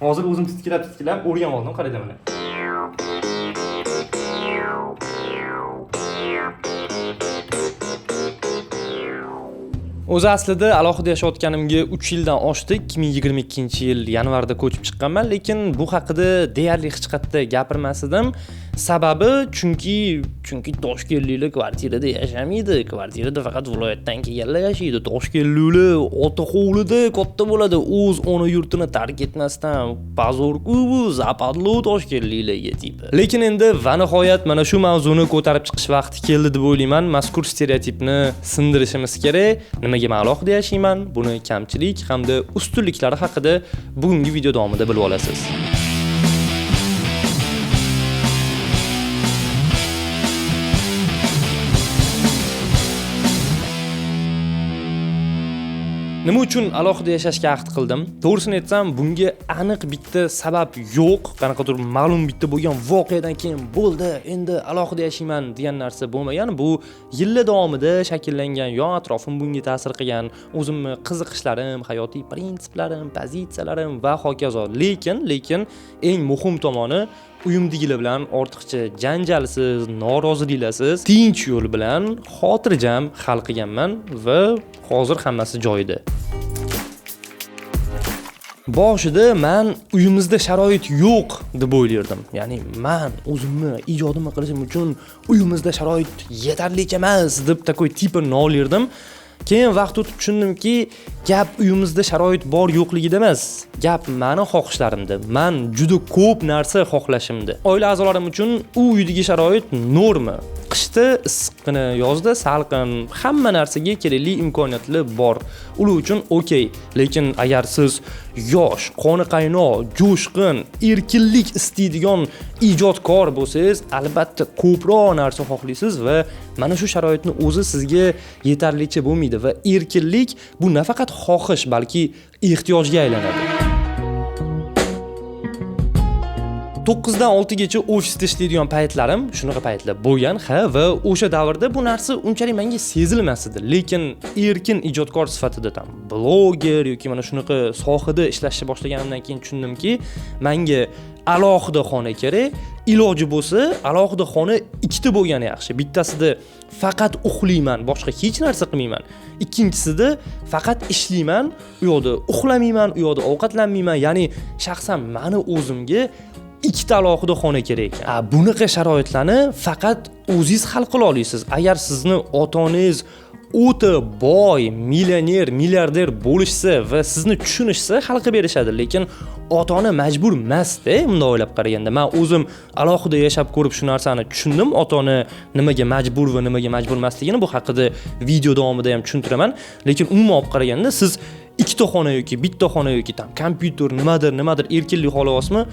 Hozir o'zim titkilab o'rgan oldim, qarayda mana. O'zi aslida alohida yashayotganimga 3 yildan oshdi. 2022-yil yanvarda ko'chib chiqqanman, lekin bu haqida deyarli hech qayerda gapirmasdim. Sababi chunki Toshkentliklar kvartirada yashamaydi. Kvartirada faqat viloyatdan kelganlar yashaydi. Toshkentliklar ota hovlida katta bo'ladi. O'z ona yurtini tark etmasdan bazor-ku bu zapadlo Toshkentliklarga tipi. Lekin endi va nihoyat mana shu mavzuni ko'tarib chiqish vaqti keldi deb o'ylayman. Mazkur stereotipni sindirishimiz kerak. Nimaga men alohida yashayman? Buni kamchilik hamda ustunliklari haqida bugungi video davomida bilib olasiz. Nima uchun alohida yashashga ahd qildim? To'g'risini aytsam, bunga aniq bitta sabab yo'q. Qanaqadir ma'lum bitta bo'lgan voqeadan keyin bo'ldi, endi alohida yashayman degan narsa bo'lmagan. Bu yillar davomida shakllangan, yo atrofim bunga ta'sir qilgan, o'zimni qiziqishlarim, hayotiy prinsiplarim, pozitsiyalarim va hokazo. Lekin eng muhim tomoni uyimdagilar bilan ortiqcha janjalsiz, noroziliksiz, tinch yo'l bilan xotirjam hal qilganman va hozir hammasi joyida. Boshida men uyimizda sharoit yo'q deb o'ylardim. Ya'ni men o'zimni ijodimni qilishim uchun uyimizda sharoit yetarlicha emas deb takoy tipini olardim. Keyin vaqt o'tib tushundimki, gap uyimizda sharoit bor yo'qligida emas, gap meni xohishlarimda. Men juda ko'p narsa xohlashimda. Oila a'zolarim uchun u uydagi sharoit norma. Qishda issiqqina, yozda salqin, hamma narsaga kerakli imkoniyatlar bor. Ular uchun okey. Lekin agar siz yosh, qoni qaynoq, jo'shqin, erkinlik istaydigan ijodkor bo'lsangiz, albatta ko'proq narsa xohlaysiz va mana shu sharoitni o'zi sizga yetarlicha bo'lmaydi va erkinlik bu nafaqat xohish, balki ehtiyojga aylanadi. 9 dan 6 gacha ofisda ishlaydigan paytlarim shunaqa paytlar bo'lgan, va o'sha davrda bu narsa unchalik menga sezilmas edi. Lekin erkin ijodkor sifatida ham bloger yoki mana shunaqa sohada ishlashni boshlaganimdan keyin tushundimki, menga alohida xona kerak. Iloji bo'lsa, alohida xona ikkita bo'lgani yaxshi. Bittasida faqat uxlayman, boshqa hech narsa qilmayman. Ikkinchisida faqat ishlayman, u yoqda uxlamayman, u yoqda ovqatlanmayman. Ya'ni shaxsan meni o'zimga ikkita alohida xona kerak ekan. Bunaqa sharoitlarni faqat o'zingiz hal qila olasiz. Agar sizni ota-onangiz o'ta boy, millioner, milliarder bo'lishsa va sizni tushunishsa, hal qilib berishadi. Lekin ota-ona majbur emas-da, bunday o'ylab qaraganda. Men o'zim alohida yashab ko'rib shu narsani tushundim. Ota-ona nimaga majbur va nimaga majbur emasligini bu haqida video davomida ham tushuntiraman. Lekin umuman olib qaraganda, siz ikkita xona yoki bitta xona yoki kompyuter nimadir erkinlik xohlayapsizmi?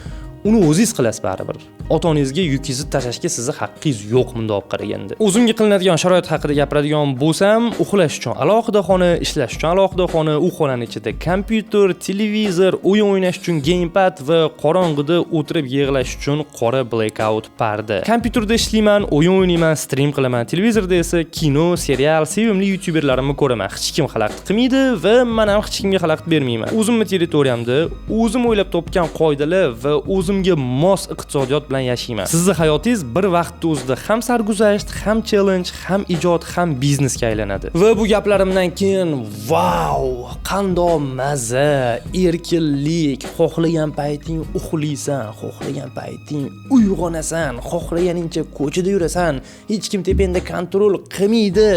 Uni o'zingiz qilasiz baribir. Ota-onangizga yukingizni tashashga sizning haqqingiz yo'q bunday olib qaraganda. O'zimga qilinadigan sharoit haqida gapiradigan bo'lsam, uxlash uchun alohida xona, ishlash uchun alohida xona, u xonaning ichida kompyuter, televizor, o'yin o'ynash uchun gamepad va qorong'ida o'tirib yig'lash uchun qora blackout parda. Kompyuterda ishlayman, o'yin o'ynayman, stream qilaman. Televizorda esa kino, serial, sevimli youtuberlarimni ko'raman. Hech kim xalaqit qilmaydi va men ham hech kimga xalaqit bermayman. O'zimning territoriyamda, o'zim o'ylab topgan qoidalar va o'zimga mos iqtisodiyot bilan yashayman. Sizning hayotingiz bir vaqtda o'zida ham sarguzasht, ham challenge, ham ijod, ham biznesga aylanadi. Va bu gaplarimdan keyin wow, qandoq maza, erkinlik, xohlagan payting uxlaysan, xohlagan payting uyg'onasan, xohlaganingcha ko'chada yurasan, hech kim tepangda kontrol qilmaydi.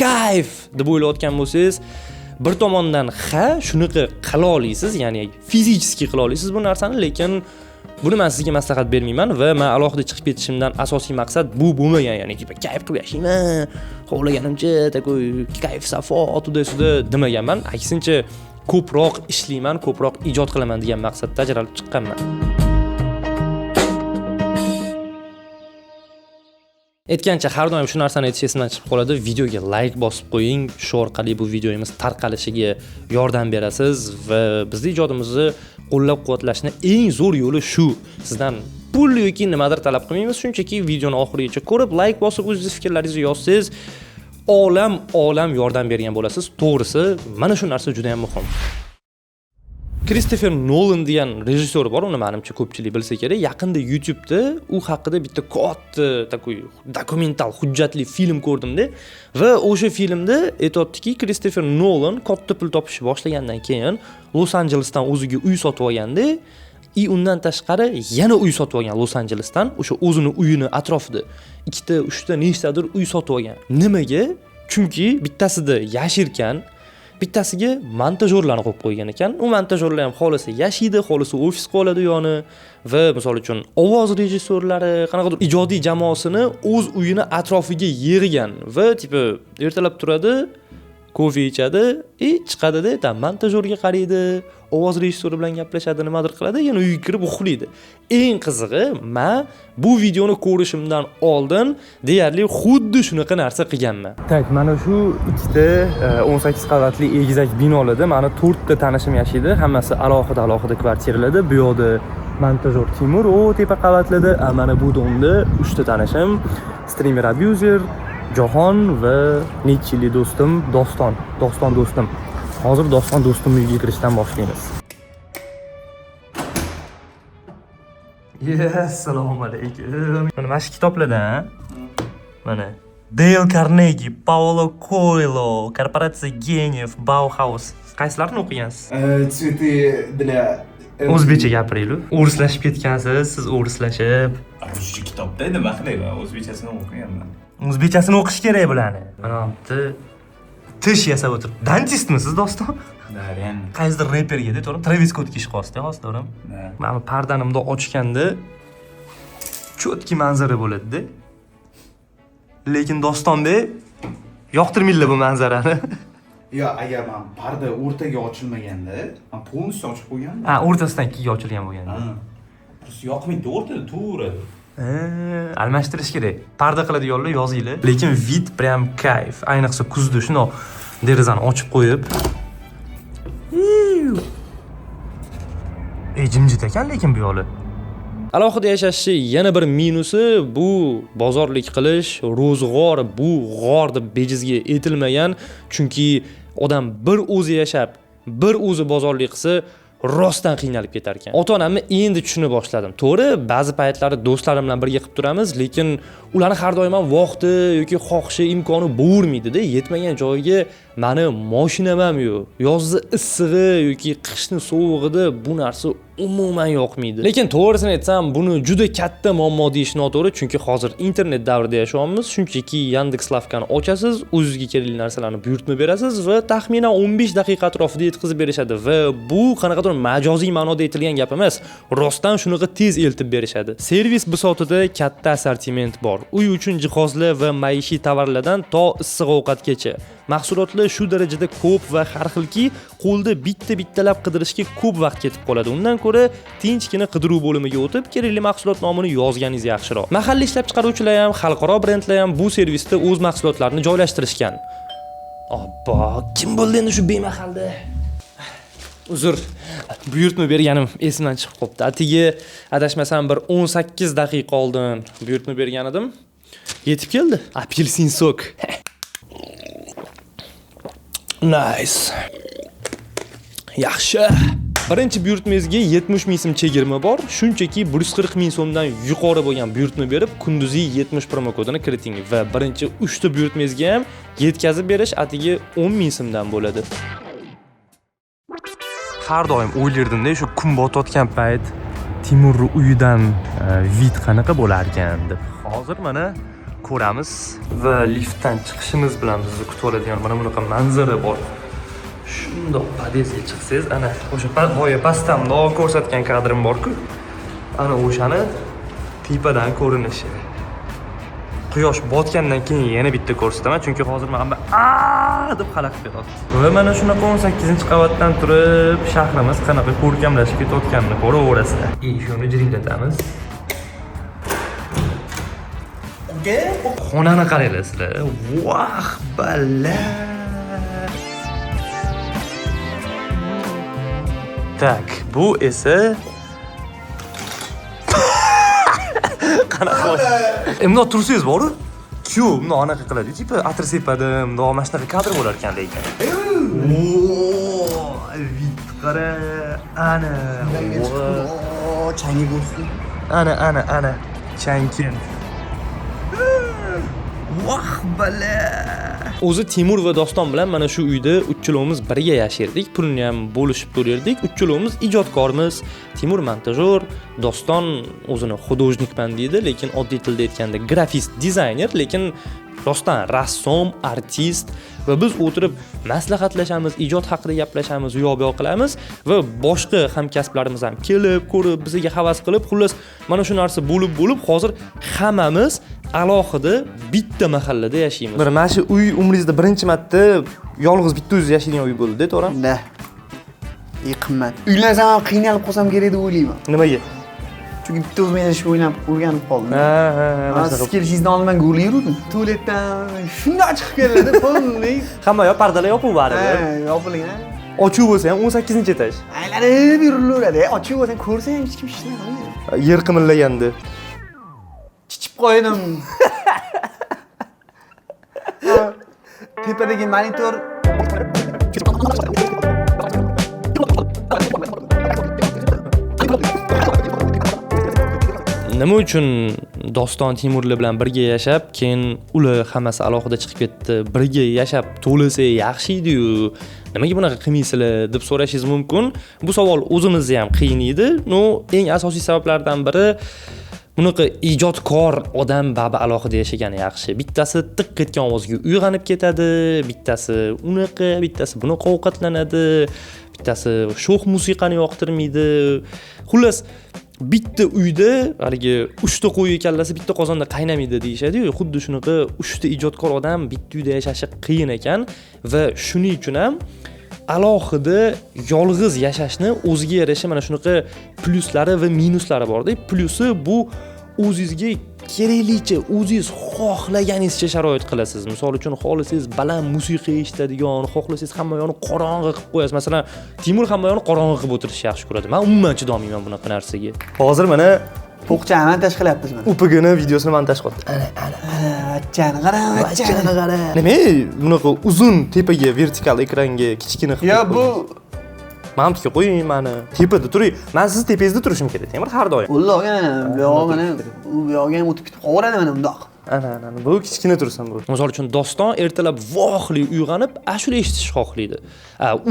Kayf deb o'ylayotgan bo'lsangiz, bir tomondan shunaqa qila olasiz, ya'ni fizически qila olasiz bu narsani, lekin buni men sizga maslahat bermayman va men alohida chiqib ketishimdan asosiy maqsad bu bo'lmagan, ya'ni kayf qilib yashayman, xohlaganimcha takoy kayf safo otuda-suda demaganman. Aksincha ko'proq ishlayman, ko'proq ijod qilaman degan maqsadda ajralib chiqqanman. Aytgancha har doim shu narsani aytish esimdan chiqib qoladi. Videoga like bosib qo'ying. Shu orqali bu videomiz tarqalishiga yordam berasiz va bizning ijodimizni qo'llab-quvvatlashning eng zo'r yo'li shu. Sizdan pul yoki nimadir talab qilmaymiz, shunchaki videoni oxirigacha ko'rib, like bosib o'zingiz fikrlaringizni yozsangiz, olam yordam bergan bo'lasiz. To'g'risi, mana shu narsa juda ham muhim. Kristofer Nolan degan rejissyor bor, uni menimcha ko'pchilik bilsa kerak. Yaqinda YouTube'da u haqida bitta katta takoy dokumental hujjatli film ko'rdim-da va o'sha filmda aytayaptiki, Kristofer Nolan katta pul topishni boshlagandan keyin Los Anjelesdan o'ziga uy sotib olganda, undan tashqari yana uy sotib olgan Los Anjelesdan, o'sha o'zini uyini atrofida 2 ta, 3 ta nechtadir uy sotib olgan. Nimaga? Chunki bittasida yashirkan, bittasiga montajyorlarni qo'yib qo'ygan ekan. U montajyorlar ham xolisi yashaydi, xolisi ofis qoladi yoni va misol uchun ovoz rejissyorlari, qanaqadir ijodiy jamoasini o'z uyini atrofiga yig'gan va tipi ertalab turadi, kofe ichadi, chiqadi-da, montajyorga qaraydi, ovoz rejissyori bilan gaplashadi, nimadir qiladi, yana uyga kirib uxlaydi. Eng qizig'i, men bu videoni ko'rishimdan oldin deyarli xuddi shunaqa narsa qilganman. Tak, mana shu ikkita 18 qavatli egizak binolarda meni 4 ta tanishim yashaydi. Hammasi alohida kvartiralarda. Bu yoqda montajyor Timur, o tepa qavatlarda, mana bu domda 3 ta tanishim, streamer abuser Jahon va necha yillik do'stim Doston do'stim. Hozir Doston do'stim uyiga kirishdan boshlaymiz. Assalomu alaykum. Mana shu kitoblardan, mana Dale Carnegie, Paulo Coelho, Korporatsiya geniyev, Bauhaus. Qaysilarini o'qigansiz? Цветы для O'zbekcha gapiraylik. O'rislashib ketgansiz, siz o'rislashib. Shu kitobda nima qilayman? O'zbekchasini o'qiganman. O'zbekchasini o'qish kerak bularni. Mana bitta tish yasab o'tirib. Dentistmisiz Doston? Daryan. Qaysidir reperga to'g'ri, Travis Scottga ish qoldi, hozir to'g'rimi? Mana pardani bundoq ochganda cho'tki manzara bo'ladi-da. Lekin Dostonda yoqtirmaydilar bu manzarani. Yo, agar men parda o'rtaga ochilmaganda, men polностью ochib qo'yganman. Ha, o'rtasidan ikkiga ochilgan bo'lganda. Просто yoqmaydi, o'rtada turaveradi. Almashtirish kerak. Parda qiladiganlar yozinglar. Lekin vid prям kayf. Ayniqsa kuzda shuni derazani ochib qo'yib. Jimjit ekan lekin bu yo'li. Alohida yashashni yana bir minusi bu bozorlik qilish, ro'zg'or bu g'or deb bejizga aytilmagan, chunki odam bir o'zi yashab, bir o'zi bozorlik qilsa rostdan qiynalib ketar ekan. Ota-onamni endi tushuna boshladim. To'g'ri, ba'zi paytlarda do'stlarim bilan birga qilib turamiz, lekin ularni har doim ham vaqti yoki xohishi, imkoni bo'lmaydi-da. Yetmagan joyiga meni mashinam ham yo'q. Yozda issig'i yoki qishni sovug'ida bu narsa umuman yoqmaydi. Lekin to'g'risini aytsam, buni juda katta muammo deyish noto'g'ri, chunki hozir internet davrida yashayapmiz. Shunchaki Yandex.Lavkani ochasiz, o'zingizga kerakli narsalarni buyurtma berasiz va taxminan 15 daqiqa atrofida yetkazib berishadi va bu qanaqadir majoziy ma'noda aytilgan gap emas. Rostdan shunaqa tez eltib berishadi. Servis bisotida katta assortiment bor. Uy uchun jihozlar va maishiy tovarlardan to issiq ovqatgacha. Mahsulotlar shu darajada ko'p va har xilki, qo'lda bittalab qidirishga ko'p vaqt ketib qoladi. Undan ko'ra tinchgina qidiruv bo'limiga o'tib, kerakli mahsulot nomini yozganingiz yaxshiroq. Mahalliy ishlab chiqaruvchilar ham, xalqaro brendlar ham bu servisda o'z mahsulotlarini joylashtirishgan. Obbo, kim bo'ldi endi shu bemahalda? Uzr, buyurtma berganim esimdan chiqib qopti. Atigi adashmasam bir 18 daqiqa oldin buyurtma bergan edim. Yetib keldi. Apelsin sok. Nice. Yaxshi. Birinchi buyurtmangizga 70 ming so'm chegirma bor. Shunchaki 140 ming so'mdan yuqori bo'lgan buyurtma berib, kunduziy 70 promo kodini kiriting va birinchi 3 ta buyurtmangizga ham yetkazib berish atigi 10 ming so'mdan bo'ladi. Har doim o'ylardim-da, shu kun botayotgan payt Timurni uyidan vid qanaqa bo'lar ekan deb. Hozir mana ko'ramiz va liftdan chiqishimiz bilan bizni kutib oladigan mana bunaqa manzara bor. Shundoq podyezdga chiqsangiz, ana o'sha boya pastdan ko'rsatgan kadrim bor-ku. Ana o'shani tepadan ko'rinishi. Quyosh botgandan keyin yana bitta ko'rsataman, chunki hozir men deb xalaqib ketyapti. Va mana shunaqa 18-qavatdan turib, shahrimiz qanaqa ko'rkamlashib ketayotganini ko'raverasizlar. Shuni jiringlatamiz. Xonani qaranglar sizlar. Voh, balla. Tak, bu esa qanaqa? Endi tursangiz bor-ku. Ku, buni anaqa qiladi. Tipa atr sepadim, mana shunaqa kadr bo'lar ekan lekin. Vid qara. Ana. Changi bo'lsin. Ana. Chankin. Vah bala. O'zi Timur va Doston bilan mana shu uyda uchlovimiz birga yashardik. Pulni ham bo'lishib to'lardik. Uchlovimiz ijodkormiz. Timur montajyor, Doston o'zini xudojnikman deydi, lekin oddiy tilda aytganda grafist dizayner, lekin rostdan rassom, artist va biz o'tirib maslahatlashamiz, ijod haqida gaplashamiz, u yoq-bu yoq qilamiz va boshqa hamkasblarimiz ham kelib, ko'rib, bizga havas qilib, xullas mana shu narsa bo'lib hozir hammamiz alohida bitta mahallada yashaymiz. Bir mana shu uy umringizda birinchi marta yolg'iz bitta o'zingiz yashaydigan uy bo'ldi-da, to'g'rimi? Da. Qimmat. Uylansam ham qiynalib qolsam kerak deb o'ylayman. Nimaga? Chunki bitta o'zim yashashni o'rganib qoldim. Ha. Siz kelishingizdan oldin men g'o'lga yurdim. Tualetdan shunday chiqib keladi, polniy. Hamma yoq pardalar yopib baribir. Yopilgan. Ochuv bo'lsa ham 18-etaj. Aylanib yurilaveradi. Ochiq bo'lsa ko'rsa ham hech kim ishlamaydi. Yer qimillaganda. Chichib qo'ydim. Tepadagi monitor nima uchun Doston Timurlar bilan birga yashab, keyin ular hammasi alohida chiqib ketdi, birga yashab to'lasa yaxshi edi-yu. Nimaga bunaqa qilmaysizlar deb so'rashingiz mumkin. Bu savol o'zimizni ham qiynaydi. Eng asosiy sabablardan biri bunaqa ijodkor odam babi alohida yashagani yaxshi. Bittasi tiq etgan ovozga uyg'onib ketadi, bittasi unaqa, bittasi bunaqa ovqatlanadi, bittasi sho'x musiqani yoqtirmaydi. Xullas bitta uyda haligi 3 ta qo'y kallasi bitta qozonda qaynamaydi deyshadi-yu. Xuddi shunaqa 3 ta ijodkor odam bitta uyda yashashi qiyin ekan va shuning uchun ham alohida yolg'iz yashashni o'ziga yarasha mana shunaqa plyuslari va minuslari bor-da. Plyusi bu o'zingizga keraklicha, o'zingiz xohlaganingizcha sharoit qilasiz. Misol uchun xohlasangiz baland musiqa eshitadigan, xohlasangiz hamma yoqni qorong'i qilib qo'yasiz. Masalan, Timur hamma yoqni qorong'i qilib o'tirishni yaxshi ko'radi. Men umuman chidolmayman bunaqa narsaga. Hozir mana po'qchani montaj qilyapmiz mana. UPGni videosini montaj qildi. Achchani qara. Nima? Bunaqa uzun tepaga vertikal ekranga kichkina qilib. Yo, bu Mamtga qo'ying meni. Tepada turing. Men siz tepangizda turishim kerak, Temur har doim. Ulogan, bu yo'q mana, u yo'q ham o'tib ketib qolaveradi mana bundoq. Ana, bu kichkina tursin bu. Misol uchun Doston ertalab vohli uyg'onib, ashula eshitishni xohlaydi.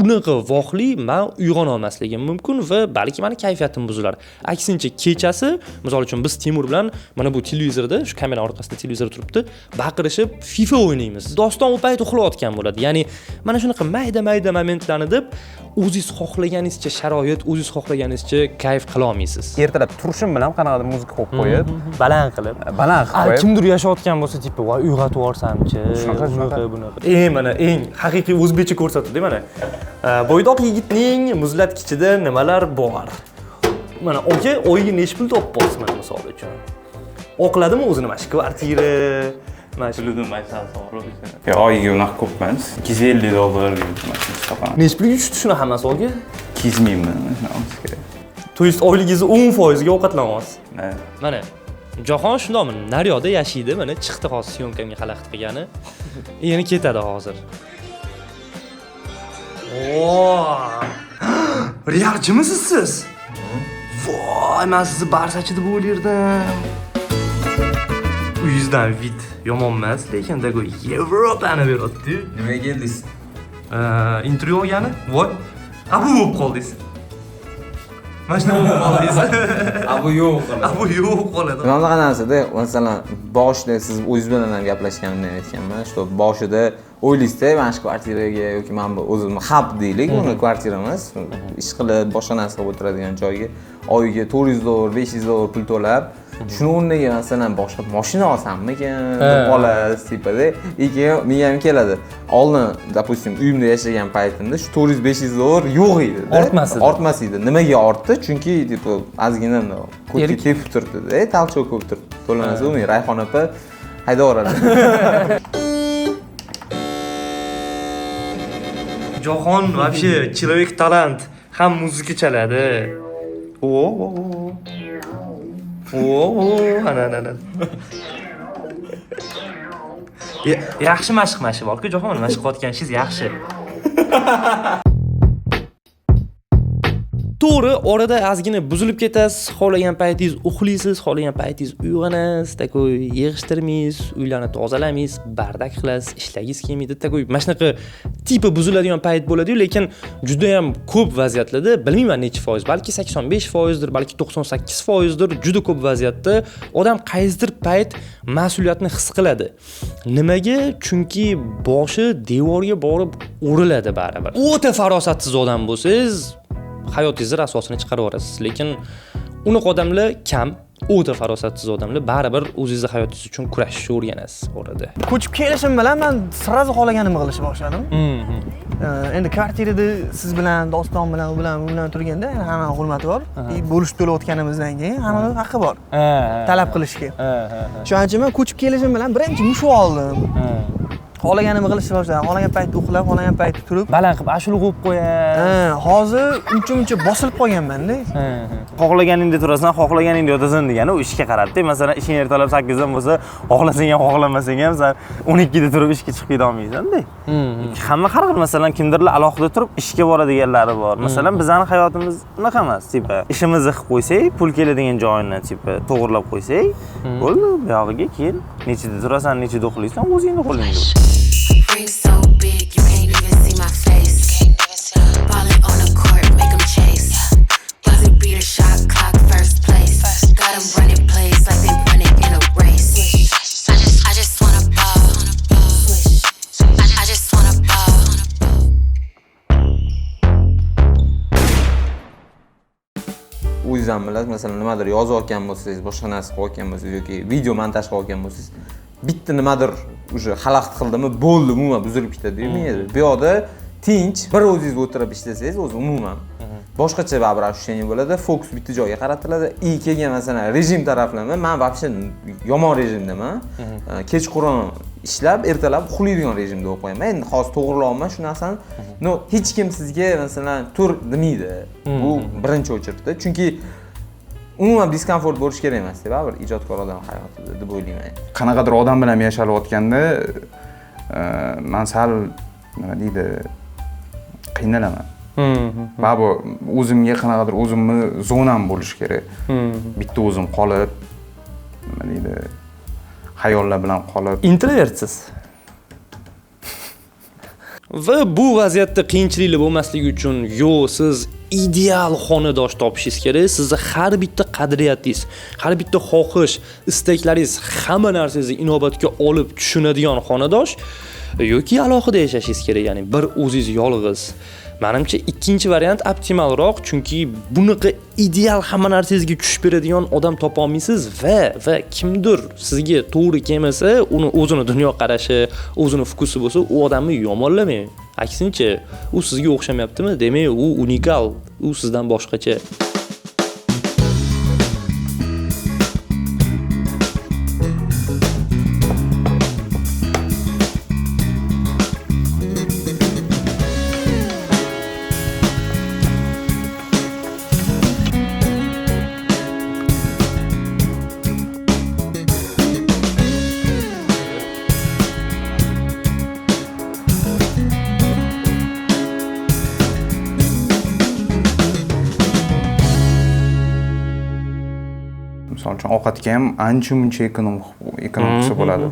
Unaqa vohli men uyg'ona olmasligim mumkin va balki meni kayfiyatim buzilar. Aksincha kechasi, misol uchun biz Timur bilan mana bu televizorda, shu kamera orqasida televizor turibdi, baqirishib FIFA o'ynaymiz. Doston u payt uxlayotgan bo'ladi. Ya'ni mana shunaqa mayda momentlarni deb o'zingiz xohlaganingizcha sharoit, o'zingiz xohlaganingizcha kayf qila olmaysiz. Ertalab turishim bilan qanaqadir muzika qo'yib qo'yib, baland qilib kimdir yashayotgan bo'lsa, tipi, voy uyg'otib yuborsamchi, bunaqa. Mana eng haqiqiy o'zbekcha ko'rsatdi mana. Bo'ydoq yigitning muzlatkichida nimalar bor? Mana oka oyiga necha pul topib olsa mana misol uchun. Oqladimi o'zini mana shu kvartira, mana shu oyiga unaqa ko'p emas. $250 topaman. necha pulga tushdi shuni hammasi oka? 200 mingmi? Shunaqa kerak. To есть oyligingiz 10% ga ovqatlanyapsiz. Mana Jahon shundaqmi? Naryoqda yashaydi, mana chiqdi hozir syomkamga xalaqit qilgani. Yana ketadi hozir. Realchimisiz siz? Voy, men sizni barsachi deb o'ylardim. Uyingizdan vid yomon emas, lekin dago Yevropani beradi. nimaga keldingiz? Intervyu olgani? Voy. Abu bo'lib qoldingiz. Mana shunday bo'lib qoldingiz. Bu yo'q. Bu yo'q qoladi. Bunaqa narsada, masalan, boshida siz o'zingiz bilan ham gaplashganimda aytganman, что boshida o'ylaysizda, mana shu kvartiraga yoki men bu o'zimni hab deylik, uni kvartira emas, ish qilib, boshqa narsa qilib o'tiradigan joyga oyiga $400, $500 pul to'lab, shuni o'rniga masalan boshqa mashina olsammikan deb olasiz tepada, keyin menga ham keladi. Oldin, допустим, uyimda yashagan paytimda shu $400-500 yo'q edi. Ortmas edi. Nimaga ortdi? Chunki tipo ozgina ko'p tepib turibdi-da, talchoq ko'p turibdi. To'lanasa uni Rayhon opa haydaveradi. Jahon вообще человек talent, ham muzika chaladi. Ana. Yaxshi mashq borku, Jahon mashq qilayotganingiz yaxshi. To'g'ri, orada ozgina buzilib ketasiz, xohlagan paytingiz uxlaysiz, xohlagan paytingiz uyg'onasiz, takoy yig'ishtirmaysiz, uylarni tozalamaysiz, bardak qilasiz, ishlagingiz kelmaydi, takoy mana shunaqa tipi buziladigan payt bo'ladi-yu, lekin juda ham ko'p vaziyatlarda, bilmayman necha foiz, balki 85% dir, balki 98% dir, juda ko'p vaziyatda odam qaysidir payt mas'uliyatni his qiladi. Nimaga? Chunki boshi devorga borib uriladi baribir. O'ta farosatsiz odam bo'lsangiz, hayotingizning asosini chiqarib olasiz, lekin unaqa odamlar kam. O'ta farosatsiz odamlar baribir o'zingizning hayotingiz uchun kurashishni o'rganasiz orada. Ko'chib kelishim bilan men sirazi xohlaganimni qilishni boshladim. Endi kvartirada siz bilan, Doston bilan, u bilan turganda hamma hurmati bor. Bo'lishib to'layotganimizdan keyin hammaning haqqi bor. Talab qilishga. Shuning uchun men ko'chib kelishim bilan birinchi mushuk oldim. Xohlaganimni qilishni boshladim. Xohlagan paytda uxlab, xohlagan paytda turib, Baland qilib ashula qo'yib qo'yasiz. hozir uncha bosilib qolganman-da. Xohlaganingda turasan, xohlaganingda yotasan degani u ishga qarab-da. Masalan, ishing ertalab 8 dan bo'lsa, xohlasang ham, xohlamasang ham sen 12 da turib ishga chiqib keta olmaysan-da. Hamma har xil, masalan, kimdirlar alohida turib ishga boradiganlari bor. Masalan, bizning hayotimiz unaqa emas, tipa ishimizni qilib qo'ysak, pul keladigan joyini tipa to'g'rilab qo'ysak, bo'ldi, bu yog'iga keyin nechida turasan, nechida uxlaysan, o'zingning qo'lingda. Ring so big, you can't even see my face. Ballin' on the court, make 'em chase. Buzzer beater, shot clock, first place. Got 'em running plays like they running in a race. I just wanna ball. I just wanna ball. O'zingizdan bilasiz, masalan, nimadir yozayotgan bo'lsangiz, boshqa narsa qilayotgan bo'lsangiz yoki video montaj qilayotgan bo'lsangiz, bitta nimadir o'sha xalaqit qildimi, bo'ldi, umuman buzilib ketadi. Bu yoqda tinch bir o'zingiz o'tirib ishlasangiz, o'zi umuman boshqacha baribir ощущение bo'ladi. Fokus bitta joyga qaratiladi. Kelgan masalan rejim taraflama, men вообще yomon rejimdaman. Kechqurun ishlab, ertalab uxlaydigan rejimda bo'lib qo'yaman. Endi hozir to'g'rilayapman shu narsani. No, hech kim sizga masalan tur demaydi. Bu birinchi o'chirda. Chunki umuman diskomfort bo'lish kerak emas, baribir ijodkor odam hayotida deb o'ylayman. Qanaqadir odam bilan yashalayotganda men sal nima deydi, qiynalaman. Baribir o'zimga qanaqadir o'zimni zonam bo'lish kerak. Bitta o'zim qolib, nima deydi, xayollar bilan qolib. Introvertsiz. Va bu vaziyatda qiyinchiliklar bo'lmasligi uchun siz ideal xonadosh topishingiz kerak. Sizni har bitta qadriyatingiz, har bitta xohish, istaklaringiz, hamma narsangizni inobatga olib tushunadigan xonadosh yoki alohida yashashingiz kerak, ya'ni bir o'zingiz yolg'iz. Menimcha ikkinchi variant optimalroq, chunki bunaqa ideal hamma narsangizga tushib beradigan odam topa olmaysiz va kimdir sizga to'g'ri kelmasa, uni o'zini dunyo qarashi, o'zini fokusi bo'lsa, u odamni yomonlamang. Aksincha, u sizga o'xshamayaptimi? Demak, u unikal, u sizdan boshqacha. Misol uchun ovqatga ham ancha-muncha ekonomik bo'ladi.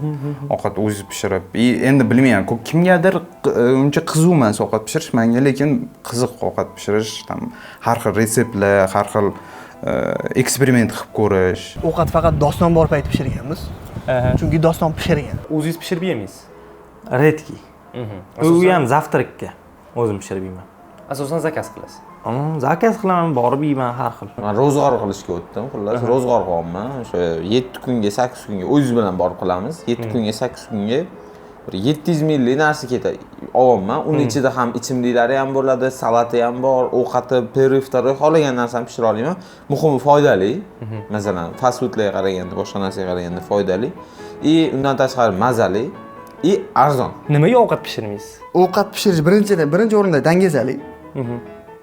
Ovqat o'zingiz pishirib. Endi bilmayman, kimgadir uncha qiziq emas ovqat pishirish, menga lekin qiziq ovqat pishirish, har xil retseptlar, har xil eksperiment qilib ko'rish. Ovqat faqat Doston bor payti pishirganmiz. Chunki Doston pishirgan. O'zingiz pishirib yemaysiz? Redki. U ham zavtrakka o'zim pishirib yeyman. Asosan zakaz qilasiz. Zakaz qilaman, borib yeyman har xil. Men ro'zg'or qilishga o'tdim. Xullas, ro'zg'or qilyapman. O'sha 7 kunga, 8 kunga o'zingiz bilan borib qilamiz. 7 kunga, 8 kunga bir 700 milli narsa ketadi. Olyapman. Uning ichida ham ichimliklari ham bo'ladi, salati ham bor, ovqati, periferi, xohlagan narsani pishira olaman. Muhimi foydali. Masalan, fast foodlarga qaraganda, boshqa narsaga qaraganda foydali. Undan tashqari mazali. Arzon. Nimaga ovqat pishirmaysiz? Ovqat pishirish birinchi o'rinda dangazalik.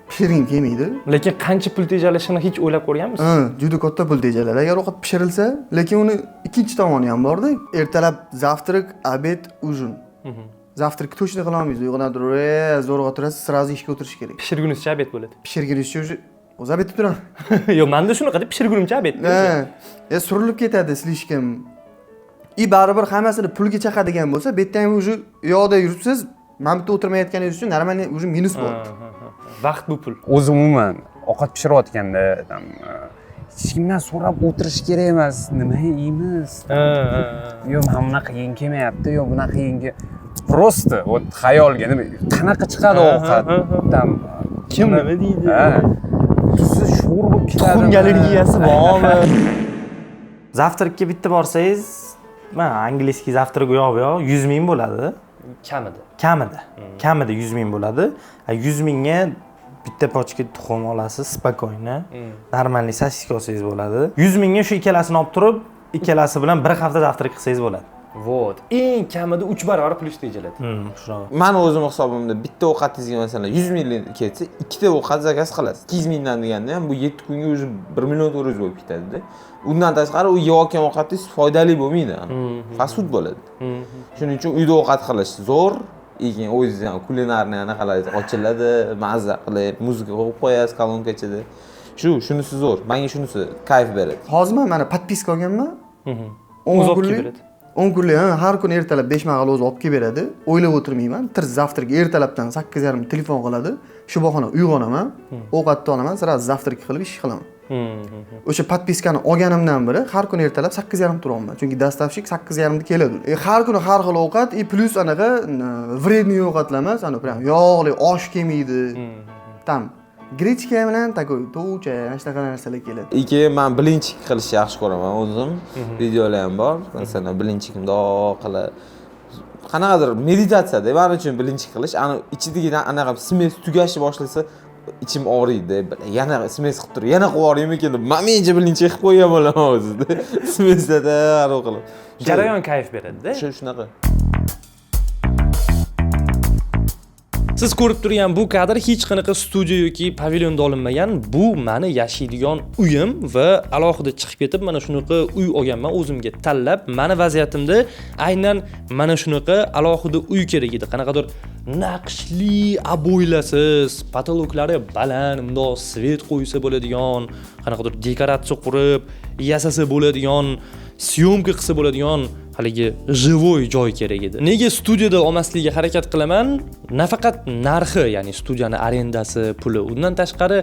Pishirgim kelmaydi. Lekin qancha pul tejalashini hech o'ylab ko'rganmisiz? Juda katta pul tejaladi. Agar ovqat pishirilsa, lekin uni ikkinchi tomoni ham bor-da. Ertalab zavtrak, obed, ujin. Zavtrakni точно qila olmaysiz. Uyg'onib turib, zo'rg'a turasiz, sразу ishga o'tirish kerak. Pishirgunizcha obed bo'ladi. Pishirgunizcha O'zi obedda turaman. Yo'q, menda shunaqa deb pishirgunimcha obedda. Ha, surilib ketadi slishkim. Baribir hammasini pulga chaqadigan bo'lsa, bu yerda ham уже u yoqda yuribsiz, mana bu yerda o'tirmayotganingiz uchun normalniy уже minus bor. Vaqt bu pul. O'zi umuman ovqat pishirayotganda hech kimdan so'rab o'tirish kerak emas. Nima yeymiz? Yo, mana bunaqa yeng kelmayapti, yo bunaqa yengi. Просто вот xayolga nima qanaqa chiqadi ovqat? Tam Kim nima deydi? tuzi sho'r bo'lib ketadi. Tuxum allergiyasi bormi? Zavtrakka bitta borsangiz, mana angliskiy zavtrak u yoq 100 ming bo'ladi. Kamida. Kamida 100 ming bo'ladi. 100 mingga bitta pochka tuxum olasiz, spokойно. Normalniy sosiska olsangiz bo'ladi. 100 mingga shu ikkalasini olib turib, ikkalasi bilan bir hafta zavtrak qilsangiz bo'ladi. Vot. Eng kamida 3 barobar pul tejiladi. Shunaqa. Mani o'zim hisobimda bitta ovqatingizga masalan 100 ming ketsa, ikkita ovqat zakaz qilasiz. 200 mingdan deganda ham bu 7 kunga o'zi 1 million 400 bo'lib ketadi-da. Undan tashqari u yeyotgan ovqatingiz foydali bo'lmaydi. Fast food bo'ladi. Shuning uchun uyda ovqat qilish zo'r. Lekin o'zingiz ham kulinarniy anaqalar ochiladi, mazza qilib, muzika qo'yib qo'yasiz kolonkachiga. Shunisi zo'r. Menga shunisi kayf beradi. Hozir mana podpiska olganman. 10 kunlik beradi. 10 kunlik, har kuni ertalab 5 mahal o'zi olib kelib beradi. O'ylab o'tirmayman. Zavtrak ertalabdan 8:30 telefon qiladi. Shu bahona uyg'onaman, ovqatni olaman, sira zavtrak qilib ish qilaman. O'sha podpiskani olganimdan beri har kuni ertalab 8:30 turaman. Chunki dostavshik 8:30 da keladi. Har kuni har xil ovqat, plus anaqa vredniy ovqatlar emas, ana prям yog'li, osh kelmaydi. Tam grechka bilan takoy, tovucha, shunaqa narsalar keladi. Keyin men bilinchik qilishni yaxshi ko'raman o'zim. Videolar ham bor. Masalan, bilinchik mundoq qilib qanaqadir meditatsiyada men uchun bilinchik qilish, ana ichidagi anaqa smes tugashni boshlasa ichim og'riydi. Yana smes qilib turib, yana qilib yuboraymikin deb, men mencha bilinchik qilib qo'ygan bo'laman o'zida. Smesda haro qilib. Jarayon kayf beradi-da. Shunaqa. Siz ko'rib turgan bu kadr hech qanaqa studiya yoki pavilyonda olinmagan. Bu meni yashaydigan uyim va alohida chiqib ketib mana shunaqa uy olganman o'zimga tanlab. Meni vaziyatimda aynan mana shunaqa alohida uy kerak edi. Qanaqadir naqshli aboylasiz, patoloklari baland, bundoq svet qo'ysa bo'ladigan, qanaqadir dekoratsiya qurib, yasasa bo'ladigan, syomka qilsa bo'ladigan haligi живой joy kerak edi. Nega studiyada olmaslikka harakat qilaman? Nafaqat narxi, ya'ni studiyani arendasi, puli, undan tashqari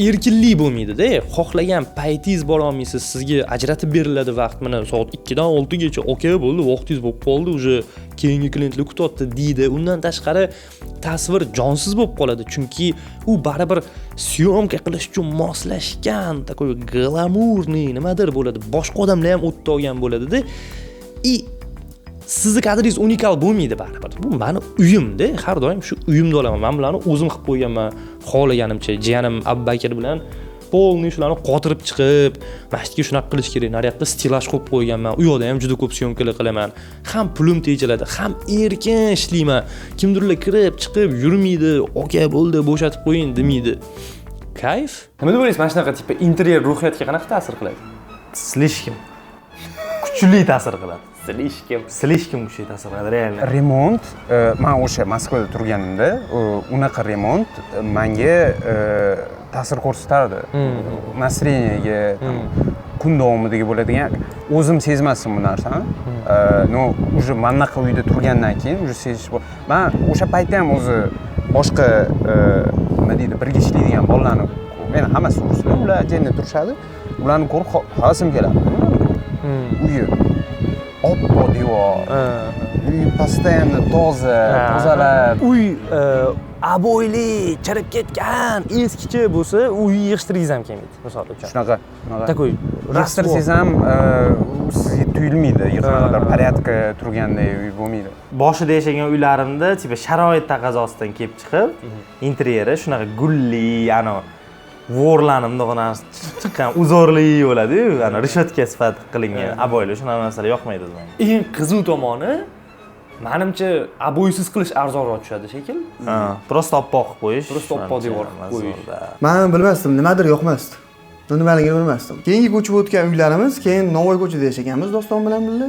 erkinlik bo'lmaydi-da. Xohlagan paytingiz bora olmaysiz, sizga ajratib beriladi vaqt. Mana soat 2 dan 6 gacha okey bo'ldi, vaqtingiz bo'lib qoldi, uje keyingi klientlar kutyapti deydi. Undan tashqari tasvir jonsiz bo'lib qoladi, chunki u baribir syomka qilish uchun moslashgan, takoy glamurniy nimadir bo'ladi. Boshqa odamlar ham o'tda olgan bo'ladi-da. Sizni kadringiz unikal bo'lmaydi baribir. Bu meni uyimda, har doim shu uyimda olaman. Men bularni o'zim qilib qo'yganman, xohlaganimcha. Jiyanim Abbakir bilan polni shularni qotirib chiqib, masjidga shunaqa qilish kerak, naryoqda stilaj qo'yib qo'yganman. U yoqda ham juda ko'p syomkalar qilaman. Ham pulim tejiladi, ham erkin ishlayman. Kimdirlar kirib, chiqib yurmaydi, "Oka bo'ldi, bo'shatib qo'ying" demaydi. Kayf? Nima deb o'ylaysiz? Mana shunaqa tipa interyer ruhiyatga qanaqa ta'sir qiladi? Slishkim. Kuchli ta'sir qiladi. Slishkim kuchli ta'sir qiladi, real. Remont, men o'sha Moskvada turganimda, unaqa remont menga ta'sir ko'rsatardi. Настроениyaga, kun davomidagi bo'ladigan o'zim sezmasdim bu narsani. No, уже manaqa uyda turgandan keyin уже sezish. Men o'sha paytda ham o'zi boshqa nima deydi, birga ishlaydigan bolalarni, meni hammasi ruslar, ular jenda turishadi. Ularni ko'rib havasim keladi. Uyi oppo devor, uy постоянно tozalab, uy aboyli, chirib ketgan, eskicha bo'lsa, uy yig'ishtiringiz ham kelmaydi, misol uchun. Shunaqa. Takoy, yig'ishtirsangiz ham sizga tuyulmaydi, qanaqadir porядка turganday uy bo'lmaydi. Boshida yashagan uylarimda tipa sharoit taqozosidan kelib chiqib, interyeri shunaqa gulli, ana vorlanib bundoq chiqqan uzorli bo'ladi-yu, ana rishotka sifat qilingan aboylar, shunaqa narsalar yoqmaydi menga. Eng qiziq tomoni, menimcha aboysiz qilish arzonroq tushadi shekil. Prosta oppoq qilib qo'yish, prosta oppoq devor qilib qo'yish. Men bilmasdim, nimadir yoqmasdi. Nimaligini bilmasdim. Keyingi ko'chib o'tgan uylarimiz, keyin Novoy ko'chada yashaganmiz Doston bilan birga.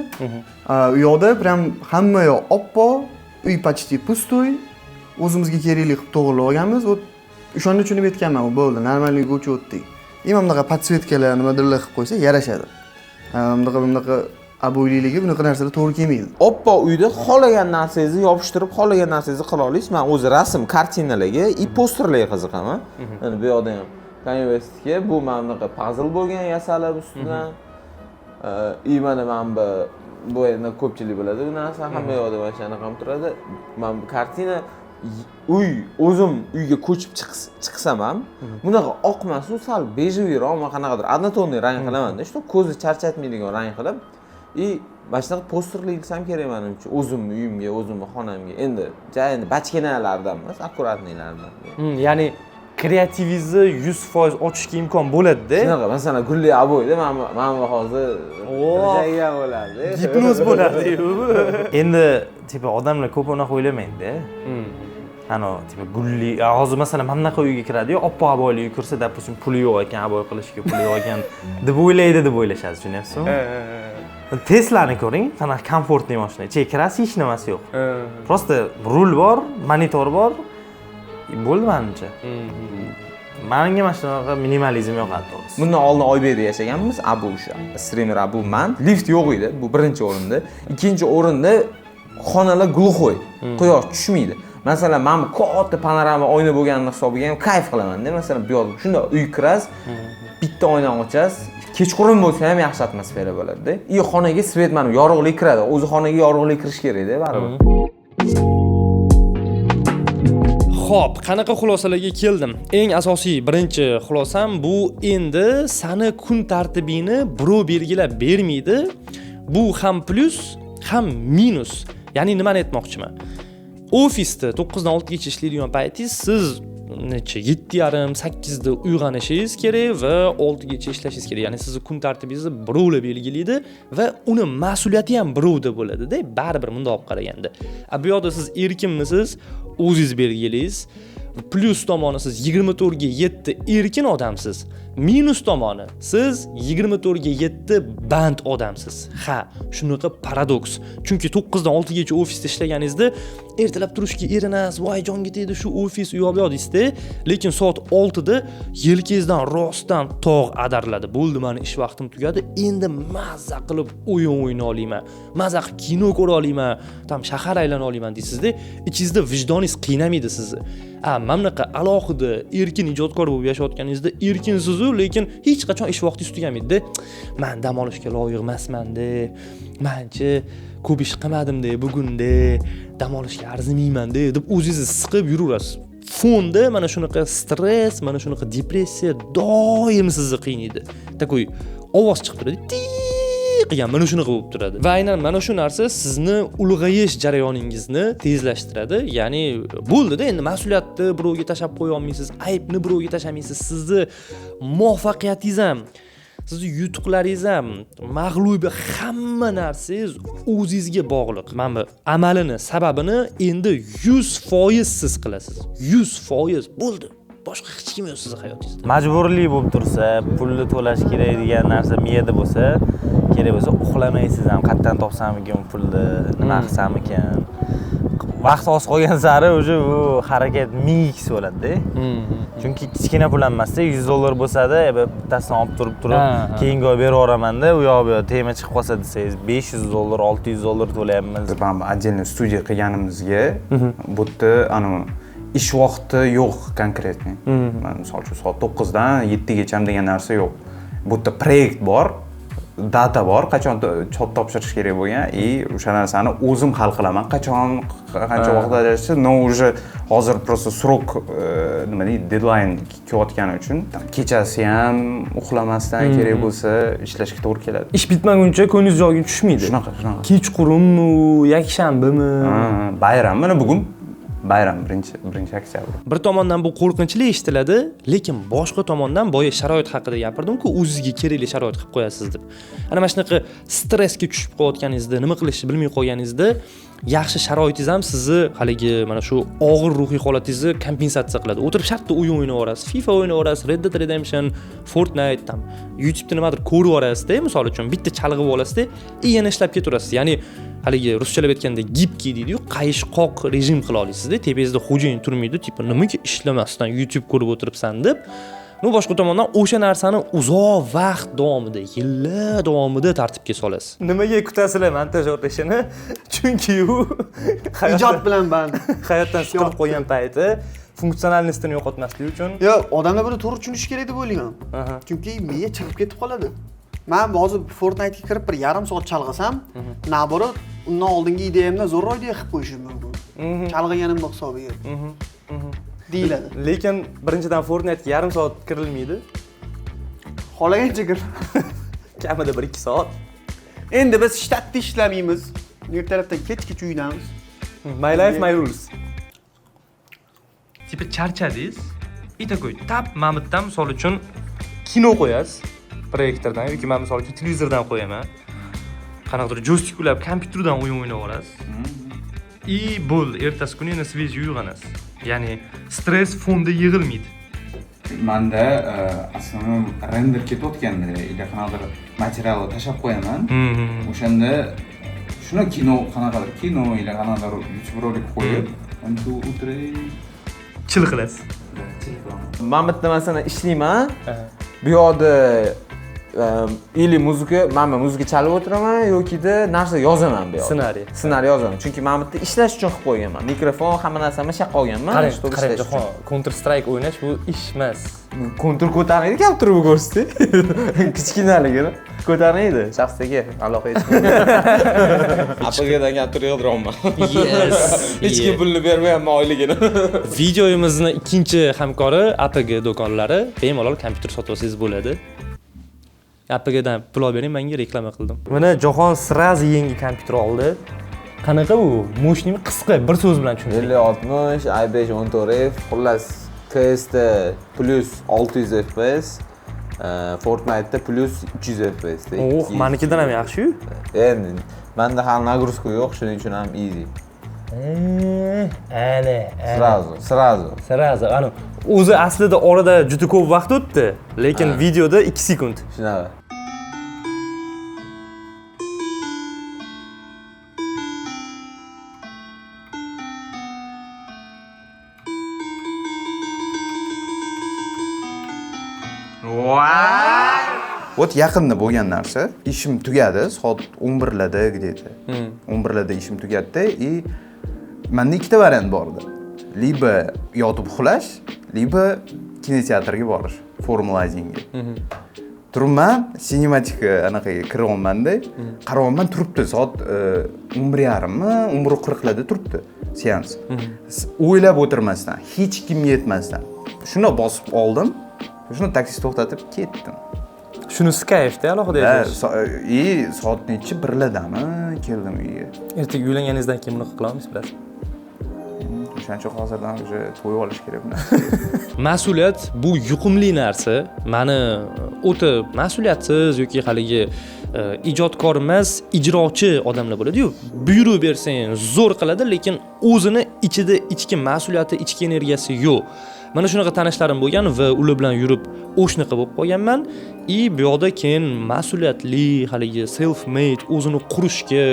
U yoqda prям hamma yoq oppoq, uy почти pustoy. O'zimizga kerakli qilib to'g'irlab olganmiz. O'shanda tushunib yetganman, u bo'ldi, normalniga o'chib o'tdik. Mana bunaqa podsvetkalar nimadirlar qilib qo'ysa yarashadi. Bunaqa abo'yliligi bunaqa narsalar to'g'ri kelmaydi. Oppoq uyda xohlagan narsangizni yopishtirib, xohlagan narsangizni qila olasiz. Men o'zi rasm, kartinalarga и posterlarga qiziqaman. Mana bu yoqda ham Kanyevestga bu mana bunaqa puzzle bo'lgan yasalab ustidan. Mana bu endi ko'pchilik biladi bu narsa, hamma yoqda mana shunaqa ham turadi. Mana bu kartina o'zim uyga ko'chib chiqsam ham bunaqa oq emas, u sal bejeviyroq, qanaqadir однотонный rang qilaman-da, shu ko'zni charchatmaydigan rang qilib, mana shunaqa posterlar ilsam kerak menimcha, o'zimni uyimga, o'zimni xonamga. Endi bachkanalardan emas, akkuratnilardan. Ya'ni kreativingizni 100% ochishga imkon bo'ladi-da. Shunaqa, masalan, gulli abo'yda mana hozir joyga bo'ladi. Gipnoz bo'ladi-yu. Endi tipa odamlar ko'p unaqa o'ylamaydi-da. Tipa gulli, hozir masalan mana bunaqa uyga kiradi-yu, oppoq abo'yli uy kirsa, допустим, puli yo'q ekan, abo'y qilishga puli yo'q ekan deb o'ylaydi deb o'ylashadi, tushunyapsizmi? Tesla'ni ko'ring, qanaqa komfortli mashina. Ichiga kirasiz, hech nimasi yo'q. Просто rul bor, monitor bor. Bo'ldi menimcha. Menga mana shunaqa minimalizm yoqadi to'g'risi. Bundan oldin Oyberda yashaganmiz, Abu o'sha. Streamer Abu man. Lift yo'q edi, bu birinchi o'rinda. Ikkinchi o'rinda xonalar glukhoy. Quyosh tushmaydi. Masalan, men katta panorama oyna bo'lganini hisobiga ham kayf qilaman-da. Masalan, bu yoqda shunda uy kirasiz, bitta oynani ochasiz, kechqurun bo'lsa ham yaxshi atmosfera bo'ladi-da. Xonaga svet mana yorug'lik kiradi. O'zi xonaga yorug'lik kirish kerak-da, baribir. Xo'p, qanaqa xulosalarga keldim? Eng asosiy birinchi xulosam bu endi sani kun tartibini birov belgilab bermaydi. Bu ham plus, ham minus. Ya'ni nimani aytmoqchiman? Ofisda 9 dan 6 gacha ishlaydigan paytingiz siz 7:30, 8 da uyg'onishingiz kerak va 6 gacha ishlashingiz kerak. Ya'ni sizni kun tartibingizni birovlar belgilaydi va uni mas'uliyati ham birovda bo'ladi-da, baribir bunday olib qaraganda. Bu yoqda siz erkinmisiz? O'zingiz belgilaysiz. Plus tomoni siz 24 ga 7 erkin odamsiz. Minus tomoni siz 24 ga 7 band odamsiz. Ha, shunaqa paradoks. Chunki 9 dan 6 gacha ofisda ishlaganingizda ertalab turishga erinasiz, voy jonga tegdi shu ofis u yoq deysizda, lekin soat 6 da yelkangizdan rostdan tog' adariladi. Bo'ldi, meni ish vaqtim tugadi, endi mazza qilib o'yin o'yna olayman, mazza qilib kino ko'ra olayman, tam shahar aylana olayman deysizda, ichingizda vijdoningiz qiynamaydi sizni. Mana bunaqa alohida erkin ijodkor bo'lib yashayotganingizda erkinsiz-u, lekin hech qachon ish vaqtingiz tugamaydi-da. Men dam olishga loyiq emasman-da. Menchi ko'p ish qilmadim-da bugun-da. Dam olishga arzimayman-da deb o'zingizni siqib yuraverasiz. Fonda mana shunaqa stress, mana shunaqa depressiya doim sizni qiynaydi. Takoy ovoz chiqib turadi. Qilgan mana shunaqa bo'lib turadi. Va aynan mana shu narsa sizni ulg'ayish jarayoningizni tezlashtiradi. Ya'ni bo'ldi-da, endi mas'uliyatni birovga tashab qo'ya olmaysiz, aybni birovga tashamaysiz. Sizni muvaffaqiyatingiz ham, sizni yutuqlaringiz ham, mag'lubi hamma narsangiz o'zingizga bog'liq. Mana bu amalini, sababini endi 100% siz qilasiz. 100% bo'ldi. Boshqa hech kim yo'q sizning hayotingizda. Majburlik bo'lib tursa, pulni to'lash kerak degan narsa miyada bo'lsa, kerak bo'lsa uxlamaysiz ham, qayerdan topsam ekan pulni, nima qilsam ekan. Vaqt oz qolgan sari o'sha bu harakat 1000x bo'ladi-da. Chunki kichkina pul emasda, $100 bo'lsa-da, bittasini olib turib, keyingi oy berib yuboraman-da, u yoq bu yoq tema chiqib qolsa desangiz, $500, $600 to'layapmiz. Biz отдельный studiya qilganimizga bu yerda ish vaqti yo'q konkretniy. Misol uchun soat 9 dan 7 gacha degan narsa yo'q. Bu yerda proyekt bor, data bor, qachon topshirish kerak bo'lgan, o'sha narsani o'zim hal qilaman. Qancha vaqt ajratish, no уже hozir просто срок, nima deydi, deadline kelayotgani uchun kechasi ham uxlamasdan kerak bo'lsa ishlashga to'g'ri keladi. Ish bitmaguncha ko'nglingiz joyiga tushmaydi. Shunaqa. Kechqurunmi, yakshanbami? Bayram, mana bugun bayram 1-oktyabr. Bir tomondan bu qo'rqinchli eshitiladi, lekin boshqa tomondan boya sharoit haqida gapirdim-ku, o'zingizga kerakli sharoit qilib qo'yasiz deb. Ana mana shunaqa stressga tushib qolayotganingizda, nima qilishni bilmay qolganingizda yaxshi sharoitingiz ham sizni haligi mana shu og'ir ruhiy holatingizni kompensatsiya qiladi. O'tirib shartta o'yin o'ynayverasiz, FIFA o'ynayverasiz, Red Dead Redemption, Fortnite tam YouTube'da nimadir ko'rib yuborasiz-da, misol uchun bitta chalg'ib olasizda, yana ishlab ketaverasiz. Ya'ni haligi ruschalab aytganda gibki deydi-yu, qayishqoq rejim qila olasizda. Tepangizda xo'jayin turmaydi, tipa nimaga ishlamasdan YouTube ko'rib o'tiribsan deb. Boshqa tomondan o'sha narsani uzoq vaqt davomida, yillar davomida tartibga solasiz. Nimaga kutasizlar montajyor ishini? Chunki u Ijod bilan band. hayotdan siqilib qo'ygan payti funksionalnostini yo'qotmaslik uchun. Yo'q, odamlar buni to'g'ri tushunishi kerak deb o'ylayman. Chunki miya chirib ketib qoladi. Men hozir Fortnite'ga kirib bir yarim soat chalg'asam, naborot undan oldingi ideyamdan zo'rroq ideya qilib qo'yishim mumkin. Chalg'aganimning hisobiga. deyiladi. Lekin birinchidan Fortnite'ga yarim soat kirilmaydi. Xohlagancha kir. Kamida 1-2 soat. Endi biz shtatda ishlamaymiz. Ertalabdan kechgacha uydamiz. My life, my rules. Tipa charchadingiz, itakoy tap mamutdan misol uchun kino qo'yasiz, proyektordan yoki men misol uchun televizordan qo'yaman. Qanaqadir joystick ulab kompyuterdan o'yin o'ynayverasiz. Bo'l, ertasi kuni yana svejiy uyg'onasiz. Ya'ni stress fonda yig'ilmaydi. Menda aslida render ketayotganda, ila qanaqadir materialni tashab qo'yaman. O'shanda shuni kino qanaqadir kino ila qanaqadir YouTube rolik qo'yib, endi o'tirib Chill qilasiz. Men bitta masalan ishlayman. Bu yoqda ili muzika, men muzika chalib o'tiraman yoki-da narsa yozaman bu yoqda. Ssenariy yozaman. Chunki men bitta ishlash uchun qilib qo'yganman. Mikrofon, hamma narsamni shaqqa olganman. Qarang, Counter Strike o'ynash bu ish emas. Counter ko'tarmaydi, kam turib ko'rsatdi. Kichkinaligini ko'tarmaydi. Shaxsiga aloqa hech kim. APGdan gapir yig'diraman. Yes. Hech kim pulni bermayapman oyligini. Videoyimizning ikkinchi hamkori APG do'konlari. Bemalol kompyuter sotib olsangiz bo'ladi. APGdan pul olib bering, menga reklama qildim. Mana Jahon srazi yangi kompyuter oldi. Qanaqa bu? Mo'shnimi qisqa bir so'z bilan tushuntiring. 5060, i5 14F, xullas KSda plus 600 FPS, Fortnite'da plus 300 FPS. Menikidan ham yaxshi-yu. Endi menda hali nagruska yo'q, shuning uchun ham easy. Srazu. Ana o'zi aslida orada juda ko'p vaqt o'tdi, lekin videoda 2 sekund. Shunaqa. Вот yaqinda bo'lgan narsa, ishim tugadi, soat 11larda где-то. 11larda ishim tugatdi и menda ikkita variant bor edi. Liba yotib uxlash, liba kinoteatrga borish, Formula 1ga. Turibman, sinematika anaqaga kiryapman-da, qarayapman turibdi, soat 11:30mi, 11:40larda turibdi seans. O'ylab o'tirmasdan, hech kim yetmasdan. Shuni bosib oldim. Shuni taksi to'xtatib ketdim. Shunisi kayfda alohida yashash. Soat nechi? 1lardami keldim uyga. Ertaga uylanganingizdan keyin buni qilamiz bilasiz. O'shancha hozirdan уже to'y olish kerak bu narsa. Mas'uliyat bu yuqumli narsa. Meni o'ta mas'uliyatsiz yoki haligi ijodkor emas, ijrochi odamlar bo'ladi-yu. Buyruq bersang zo'r qiladi, lekin o'zini ichida ichki mas'uliyati, ichki energiyasi yo'q. Mana shunaqa tanishlarim bo'lgan va ular bilan yurib o'shnaqa bo'lib qolganman. Bu yoqda keyin mas'uliyatli, haligi self made, o'zini qurishga,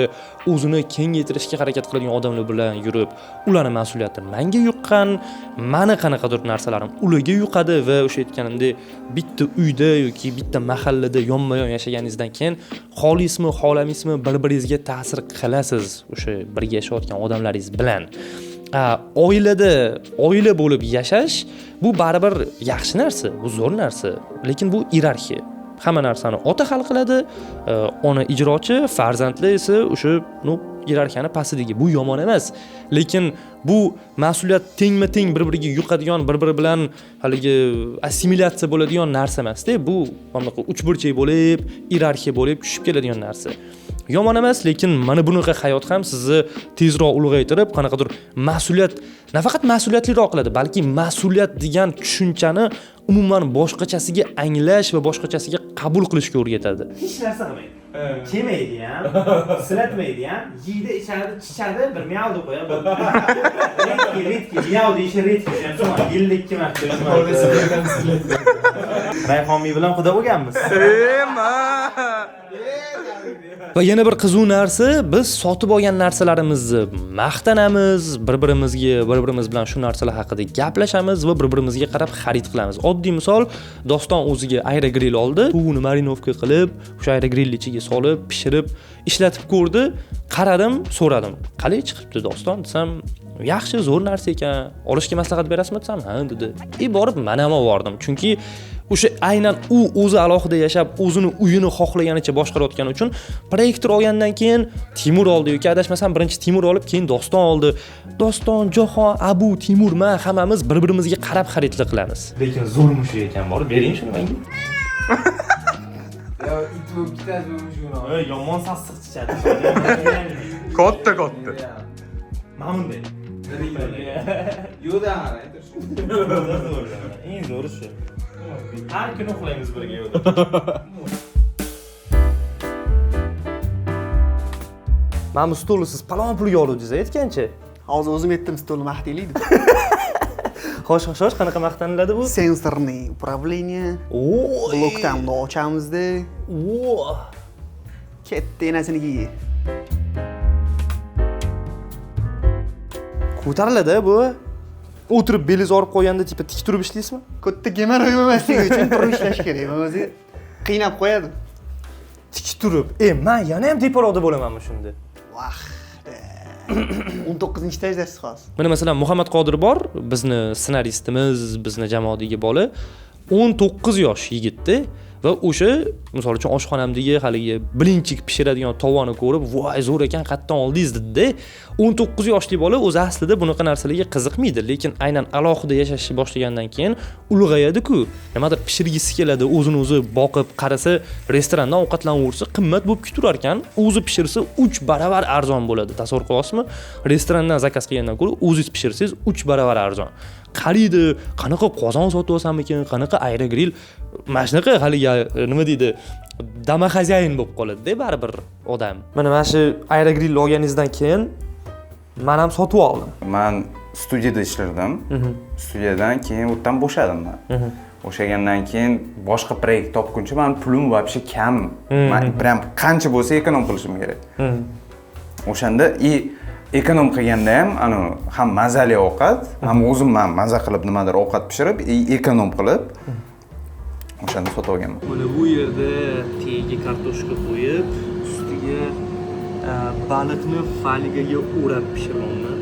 o'zini kengaytirishga harakat qiladigan odamlar bilan yurib, ularning mas'uliyati menga yuqqan, meni qanaqadir narsalarim ularga yuqadi va o'sha aytganimdek bitta uyda yoki bitta mahallada yonma-yon yashaganingizdan keyin xolismi, xolamaysizmi bir-biringizga ta'sir qilasiz o'sha birga yashayotgan odamlaringiz bilan. Oila bo'lib yashash bu baribir yaxshi narsa, bu zo'r narsa, lekin bu iyerarxiya. Hamma narsani ota hal qiladi, ona ijrochi, farzandlar esa o'sha iyerarxiyani pastidagi. Bu yomon emas, lekin bu mas'uliyat tengma-teng bir-biriga yuqadigan, bir-biri bilan haligi assimilyatsiya bo'ladigan narsa emas-da. Bu mana bu uchburchak bo'lib, iyerarxiya bo'lib tushib keladigan narsa. Yomon emas, lekin mana bunaqa hayot ham sizni tezroq ulg'aytirib, qanaqadir mas'uliyat, nafaqat mas'uliyatliroq qiladi, balki mas'uliyat degan tushunchani umuman boshqachasiga anglash va boshqachasiga qabul qilishga o'rgatadi. Hech narsa qilmaydi. Kemaydi ham, silatmaydi ham, yeydi, ichadi, chichadi, bir miyav deb qo'yadi. Redki, miyav deyishi redki, yilda 2 marta. Rayhonmi bilan xudo bo'lganmiz. Va yana bir qiziq narsa, biz sotib olgan narsalarimizni maqtanamiz, bir-birimiz bilan shu narsalar haqida gaplashamiz va bir-birimizga qarab xarid qilamiz. Oddiy misol, Doston o'ziga aerogrill oldi, uni marinovka qilib, o'sha aerogrill ichiga solib, pishirib, ishlatib ko'rdi. Qaradim, so'radim. Qalay chiqibdi Doston desam, yaxshi, zo'r narsa ekan. Olishga maslahat berasizmi desam, ha dedi. Borib men ham oldim. Chunki o'sha aynan u o'zi alohida yashab, o'zini uyini xohlaganicha boshqarayotgani uchun proyektor olgandan keyin Timur oldi yoki adashmasam birinchi Timur olib, keyin Doston oldi. Doston, Jahon, Abu, Timur, men hammamiz bir-birimizga qarab xaridlar qilamiz. Lekin zo'r mushuk ekan, borib bering shuni menga. Yo, it bo'lib ketadi bu mushukni. Yomon sassiq chichadi. Katta. Mana bunday. Yo'da Eng zo'ri shu. Har kuni uxlaymiz birga yo'lda. Mana bu stolni siz palon pulga oluvdingiz aytgancha. Hozir o'zim aytdim stolni maqtaylik deb. Xo'sh, qanaqa maqtaniladi bu? Sensorniy управление. Blokdan uni ochamizda. Katta enasinikiga. Ko'tariladi bu. O'tirib belingizni olib qo'yganda tipa tik turib ishlaysizmi? Katta gemar bo'lmasligi uchun turib ishlash kerak. O'zi qiynab qo'yadi. Tik turib. Men yana ham teparoqda bo'lamanmi shunda? Vah. 19-etajasiz hozir. Mana masalan Muhammad Qodir bor, bizni ssenaristimiz, bizni jamoadagi bola 19 yosh yigitda va o'sha misol uchun oshxonamdagi haligi bilinchik pishiradigan tovonni ko'rib, "Voy, zo'r ekan, qayerdan oldingiz?" dedi. 19 yoshli bola o'zi aslida bunaqa narsalarga qiziqmaydi, lekin aynan alohida yashashni boshlagandan keyin ulg'ayadi-ku. Nimadir pishirgisi keladi, o'zini o'zi boqib qarasa, restorandan ovqatlanaversa qimmat bo'lib ketaverar ekan, o'zi pishirsa 3 baravar arzon bo'ladi. Tasavvur qilyapsizmi? Restorandan zakaz qilgandan ko'ra o'zingiz pishirsangiz 3 baravar arzon. Qariydi, qanaqa qozon sotib olsamikin, qanaqa aerogrill, mana shunaqa haligi nima deydi, dama xazoyin bo'lib qoladi-da baribir odam. Mana shu aerogrill olganingizdan keyin men ham sotib oldim. Men studiyada ishlardim. Studiyadan keyin u yerdan bo'shadim men. O'shagandan keyin boshqa proyekt topguncha men pulim вообще kam. Men prям qancha bo'lsa ekonom qilishim kerak. O'shanda ekonom qilganda ham mazali ovqat, ham o'zim maza qilib nimadir ovqat pishirib, ekonom qilib o'shanda sotib olganman. Mana bu yerda tagiga kartoshka qo'yib, ustiga baliqni falgaga o'rab pishiraman.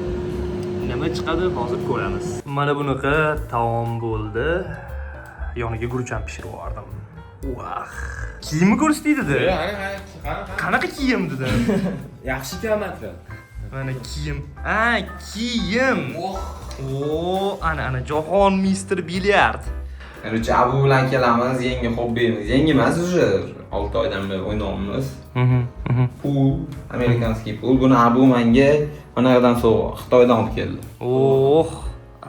Nima chiqadi hozir ko'ramiz. Mana bunaqa taom bo'ldi. Yoniga gurucham pishirib yubordim. Vah! Kiyimni ko'rsatdi-da. Qanaqa kiyim dedi? yaxshi kamatlar. Mana kiyim. Kiyim. Ana Jahon Mr. Bilyard. Qancha Abu bilan kelamiz, yangi hobbimiz. Yangi emas, уже 6 oydan beri o'ynayapmiz. Pool, amerikanskiy pool. Buni Abu menga anaqadan sovg'a, Xitoydan olib keldi.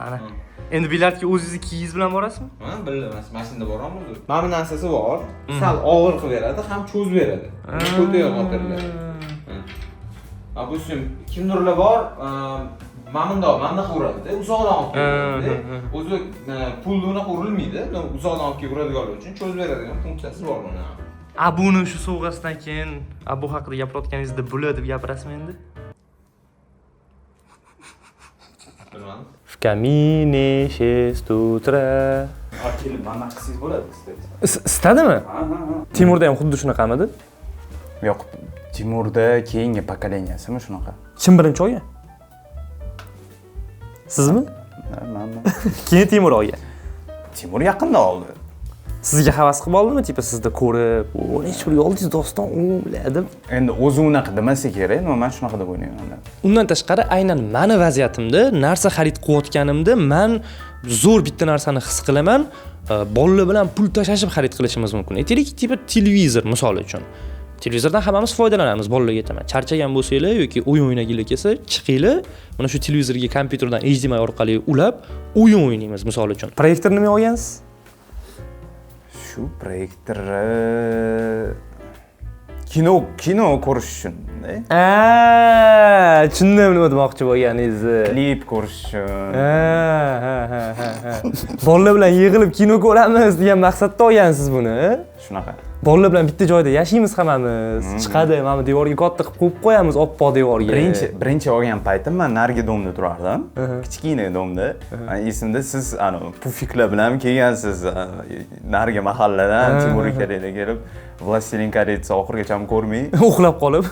Ana. Endi bilyardga o'zingiz kiyingiz bilan borasizmi? Ha, bilmas, mashinada boramiz. Mana bu narsasi bor. Sal og'ir qilib beradi, ham cho'zib beradi. Ko'taga xotirlar. Bu sim kimdirlar bor, manda uradi, uzoqdan olib keladi. O'zi pulni unaqa urilmaydi, uzoqdan olib kelib uradiganlar uchun cho'zib beradigan funksiyasi bor buni. Abuni shu sovg'asidan keyin Abu haqida gapirayotganingizda bo'ladi deb gapirasizmi endi? Bilmadim. В камине 6 утра. Kelib, mana qilsangiz bo'ladi, Istadimi? Timurda ham xuddi shunaqamidi? Yo'q, Timurda keyingi pokoleniyasimi shunaqa? Kim birinchi olgan? Sizmi? Men. Keyin Timur olgan. Timur yaqinda oldi. Sizga havas qilib oldimi? Tipa sizda ko'rib, "Necha pulga oldingiz Doston?" deb. Endi o'zi unaqa demasa kerak, men shunaqa deb o'ylayman. Undan tashqari aynan meni vaziyatimda narsa xarid qilayotganimda men zo'r bitta narsani his qilaman. Bolalar bilan pul tashashib xarid qilishimiz mumkin. Aytaylik, tipa televizor misol uchun. Televizordan hammamiz foydalanamiz, bolalarga aytaman. Charchagan bo'lsanglar yoki o'yin o'ynaginglar kelsa, chiqinglar, mana shu televizorga kompyuterdan HDMI orqali ulab o'yin o'ynaymiz misol uchun. Proyektor nima olgansiz? Shu proyektor kino ko'rish uchun. Tushundim nima demoqchi bo'lganingizni. Klip ko'rish uchun. Bolalar bilan yig'ilib kino ko'ramiz degan maqsadda olgansiz buni. Shunaqa. Bolalar bilan bitta joyda yashaymiz hammamiz. Chiqadi, mana devorga katta qilib qo'yib qo'yamiz oppoq devorga. Birinchi olgan paytim men narigi domda turardim. Kichkina domda. Esimda siz pufiklar bilan kelgansiz. Narigi mahalladan Timur akalarga kelib, Vlastilin koletsiyasi oxirigacha ko'rmay, uxlab qolib,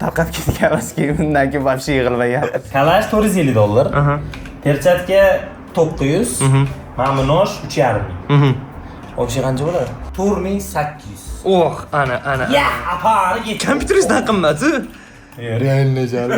tarqab ketganmiz. Undan keyin вообще yig'ilmagan. Kalash $450. Perchatka 900. Mana bu nosh 3,5 O'sha qancha bo'ladi? 4800. Ana. Ya, apari get. Kompyuteringizdan qimmat-ku. Realno jalo.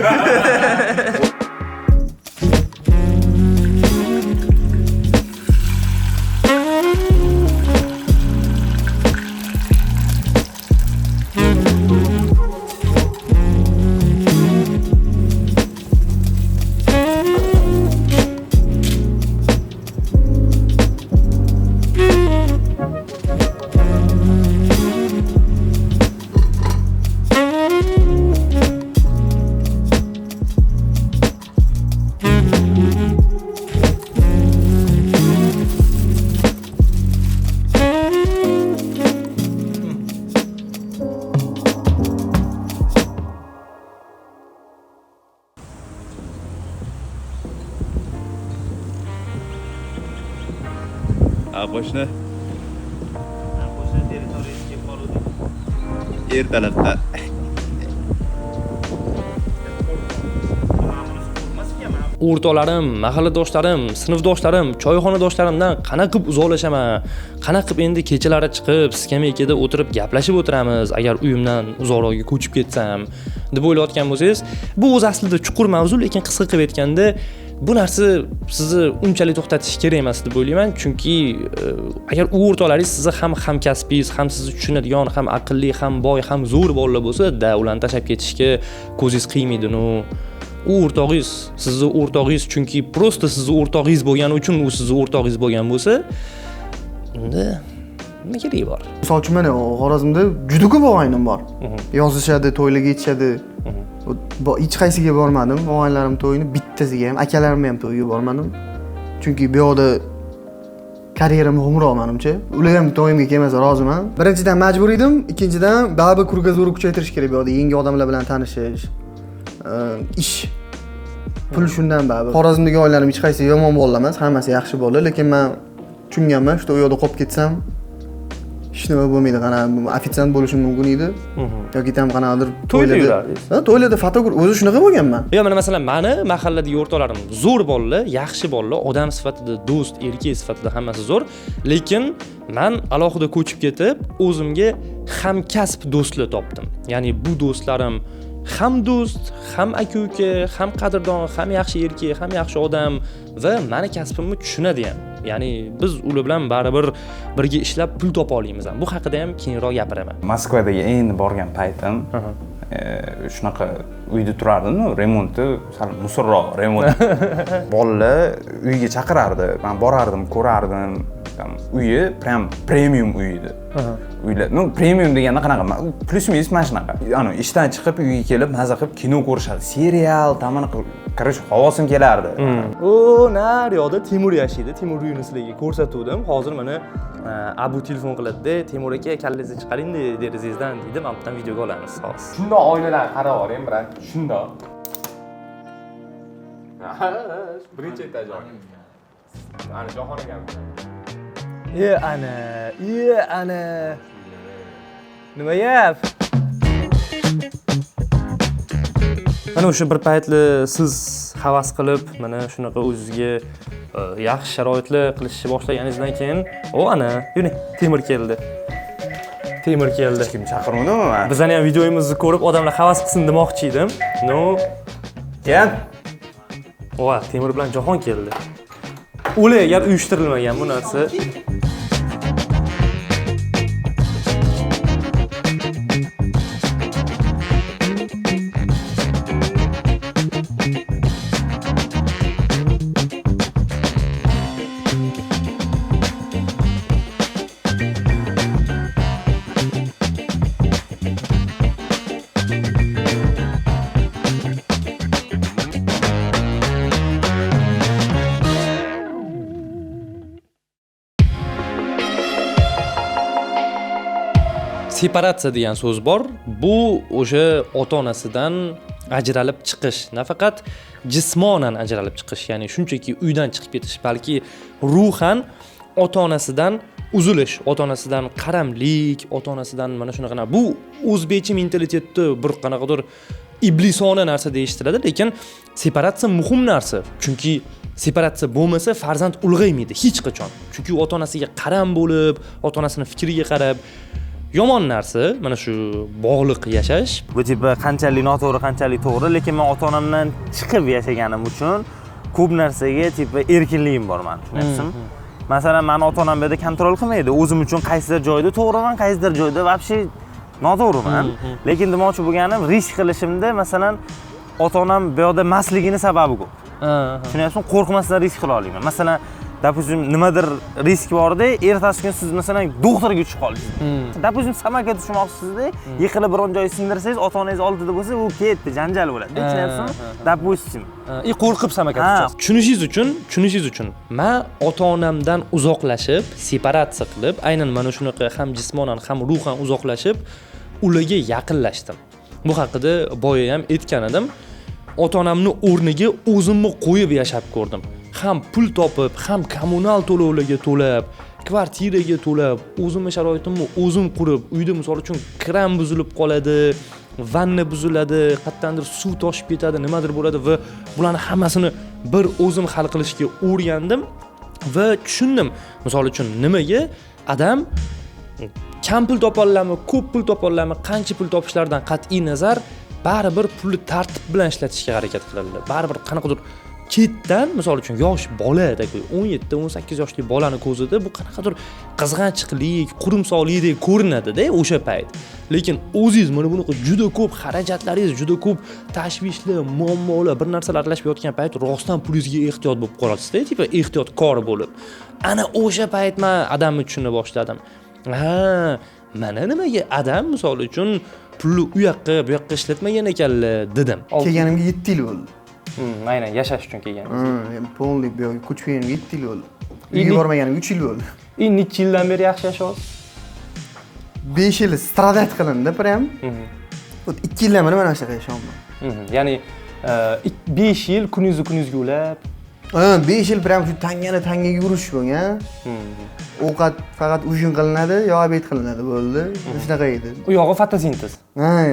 Qo'shni. Ertalabda. O'rtoqlarim, mahalladoshlarim, sinfdoshlarim, choyxonadoshlarimdan qanaqa qilib uzoqlashaman, qanaqa qilib endi kechalari chiqib, skameykada o'tirib gaplashib o'tiramiz, agar uyimdan uzoqroqga ko'chib ketsam deb o'ylayotgan bo'lsangiz, bu o'zi aslida chuqur mavzu, lekin qisqa qilib aytganda bu narsa sizni unchalik to'xtatish kerak emas deb o'ylayman, chunki agar u o'rtoqlaringiz sizni ham hamkasbingiz, ham sizni tushunadigan, ham aqlli, ham boy, ham zo'r bolalar bo'lsa, ularni tashlab ketishga ko'zingiz qiymaydi-nu. U o'rtog'ingiz, sizni o'rtog'ingiz, chunki prosta sizni o'rtog'ingiz bo'lgani uchun u sizni o'rtog'ingiz bo'lgan bo'lsa, unda nima keragi bor? Misol uchun mana Xorazmda juda ko'p og'aynim bor. Yozishadi, to'ylarga yetishadi. Hech qaysiga bormadim. Og'aylarim to'yini bittasiga ham, akalarimning ham to'yiga bormadim. Chunki bu yoqda karyera muhimroq menimcha. Ular ham to'yimga kelmasa roziman. Birinchidan majbur edim, ikkinchidan baribir krugozorini kuchaytirish kerak bu yoqda, yangi odamlar bilan tanishish. Ish. Pul shundan baribir. Xorazmdagi oilarim hech qaysi yomon bolalar emas, hammasi yaxshi bola, lekin men tushunganman, shu yoqda qolib ketsam hech nima bo'lmaydi, qana ofitsiant bo'lishim mumkin edi. Yoki ham qanaqadir to'ylarda fotograf o'zi shunaqa bo'lganman. Yo, mana masalan, meni mahalladagi o'rtoqlarim zo'r bolalar, yaxshi bolalar, odam sifatida, do'st, erkak sifatida hammasi zo'r, lekin men alohida ko'chib ketib, o'zimga hamkasb do'stlar topdim. Ya'ni bu do'stlarim ham do'st, ham aka-uka, ham qadrdon, ham yaxshi erkak, ham yaxshi odam va meni kasbimni tushunadi ham. Ya'ni biz ular bilan baribir birga ishlab pul topa olamiz ham. Bu haqida ham keyinroq gapiraman. Moskvadagi endi borgan paytim shunaqa uyda turardim, remonti sal musorroq remont. Bolalar uyga chaqirardi, men borardim, ko'rardim. Uyi prям premium uy edi. Uylar, premium deganda qanaqa? Plus-minus mana shunaqa. Ishdan chiqib uyga kelib, maza qilib kino ko'rishadi. Serial, tamani qarash havosim kelardi. Naryoqda Timur yashaydi. Timur uyini sizlarga ko'rsatuvdim. Hozir mana Abu telefon qiladi-da, Timur aka kallangizni chiqaring derizingizdan deydi. Men bundan videoga olamiz hozir. Shundoq oynalarni qarab oling, brat. Shundoq. Birinchi etaj oy. Ana Jahon akam. Ana. Nima gap? Mana o'sha bir paytlar siz havas qilib, mana shunaqa o'zingizga yaxshi sharoitlar qilishni boshlaganingizdan keyin, ana, yuni Temur keldi. Kim chaqiruvdimi men? Bizning ham videomizni ko'rib, odamlar havas qilsin demoqchi edim. Kel. Temur bilan Jahon keldi. O'li agar uyushtirilmagan bu narsa. separatsiya degan so'z bor. Bu o'sha ota-onasidan ajralib chiqish, nafaqat jismonan ajralib chiqish, ya'ni shunchaki uydan chiqib ketish, balki ruhan ota-onasidan uzilish, ota-onasidan qaramlik, ota-onasidan mana shunaqa. Bu o'zbekcha mentalitetda bir qanaqadir iblisona narsa deyishtiradi, lekin separatsiya muhim narsa. Chunki separatsiya bo'lmasa farzand ulg'aymaydi hech qachon. Chunki u ota-onasiga qaram bo'lib, ota-onasining fikriga qarab yomon narsa mana shu bog'liq yashash. Bu tipi qanchalik noto'g'ri, qanchalik to'g'ri, lekin men ota-onamdan chiqib yashaganim uchun ko'p narsaga tipi erkinligim bor men, tushunyapsizmi? Masalan, meni ota-onam bu yerda kontrol qilmaydi. O'zim uchun qaysidir joyda to'g'riman, qaysidir joyda vobshe noto'g'riman. Lekin demoqchi bo'lganim, risk qilishimda masalan ota-onam bu yerda emasligini sababi ko'p. Tushunyapsizmi? Qo'rqmasdan risk qila olaman. Masalan, допустим, nimadir risk borda, ertasi kun siz masalan doktorga tushib qoldingiz. Допустим, samokat tushmoqchisizda, yiqilib biron joy sindirsangiz, ota-onangiz oldida bo'lsa, u ketdi, janjal bo'ladi. Tushunyapsizmi? Допустим. Qo'rqib samokat tushasiz. Tushunishingiz uchun men ota-onamdan uzoqlashib, separatsiya qilib, aynan mana shunaqa ham jismonan, ham ruhan uzoqlashib, ularga yaqinlashdim. Bu haqida boya ham aytgan edim. Ota-onamning o'rniga o'zimni qo'yib yashab ko'rdim. Ham pul topib, ham kommunal to'lovlarga to'lab, kvartiraga to'lab, o'zimning sharoitimni o'zim qurib, uyda misol uchun kran buzilib qoladi, vanna buziladi, qayerdandir suv toshib ketadi, nimadir bo'ladi va bularni hammasini bir o'zim hal qilishga o'rgandim va tushundim. Misol uchun nimaga adam kam pul topolarmi, ko'p pul topolarmi, qancha pul topishlaridan qat'iy nazar baribir pulni tartib bilan ishlatishga harakat qiladi. Baribir qanaqadir chetdan, misol uchun yosh boladagi 17-18 yoshli bolani ko'zida bu qanaqadir qizg'anchiqlik, qurimsoqlikdek ko'rinadi-da o'sha payt. Lekin o'zingiz mana bunaqa juda ko'p xarajatlaringiz, juda ko'p tashvishlar, muammolar, bir narsalar aralashib yotgan payt rostdan pulingizga ehtiyot bo'lib qolasiz-da, tipa ehtiyotkor bo'lib. Ana o'sha payt men adamni tushuna boshladim. Mana nimaga adam misol uchun pulni u yoqqa, bu yoqqa ishlatmagan ekanlar dedim. Kelganimga 7 yil bo'ldi. Aynan yashash uchun kelganingiz. Polni bu yoqqa ko'chib kelganimga 7 yil bo'ldi. Uyga bormaganim 3 yil bo'ldi. Necha yildan beri yaxshi yashayapsiz? 5 yil stradat qilindi, prям. 2 yildan beri mana shunaqa yashayapman. Ya'ni 5 yil kuningizga ulab. 5 yil prям shu tangaga yurish bo'lgan. Ovqat faqat ujin qilinadi, yo obed qilinadi bo'ldi. Shunaqa edi. U yog'i fotosintez.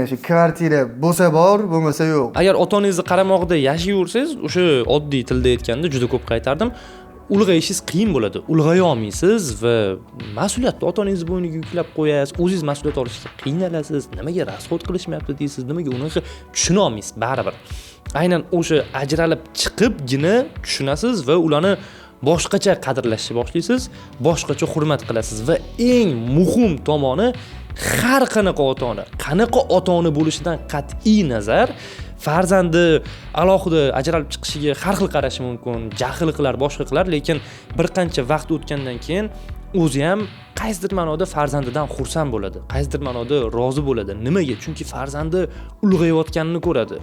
Shu kvartira bo'lsa bor, bo'lmasa yo'q. Agar ota-onangizni qaramog'ida yashayversangiz, o'sha oddiy tilda aytganda juda ko'p qaytardim. Ulg'ayishingiz qiyin bo'ladi. Ulg'aya olmaysiz va mas'uliyatni ota-onangiz bo'yniga yuklab qo'yasiz. O'zingiz mas'uliyat olishga qiynalasiz. Nimaga rasxod qilishmayapti deysiz, nimaga uni tushuna olmaysiz baribir. Aynan o'sha ajralib chiqibgina tushunasiz va ularni boshqacha qadrlashni boshlaysiz, boshqacha hurmat qilasiz va eng muhim tomoni har qanaqa ota-ona bo'lishidan qat'iy nazar farzandi alohida ajralib chiqishiga har xil qarashi mumkin, jahl qilar, boshqa qilar, lekin bir qancha vaqt o'tgandan keyin o'zi ham qaysidir ma'noda farzandidan xursand bo'ladi, qaysidir ma'noda rozi bo'ladi. Nimaga? Chunki farzandi ulg'ayayotganini ko'radi.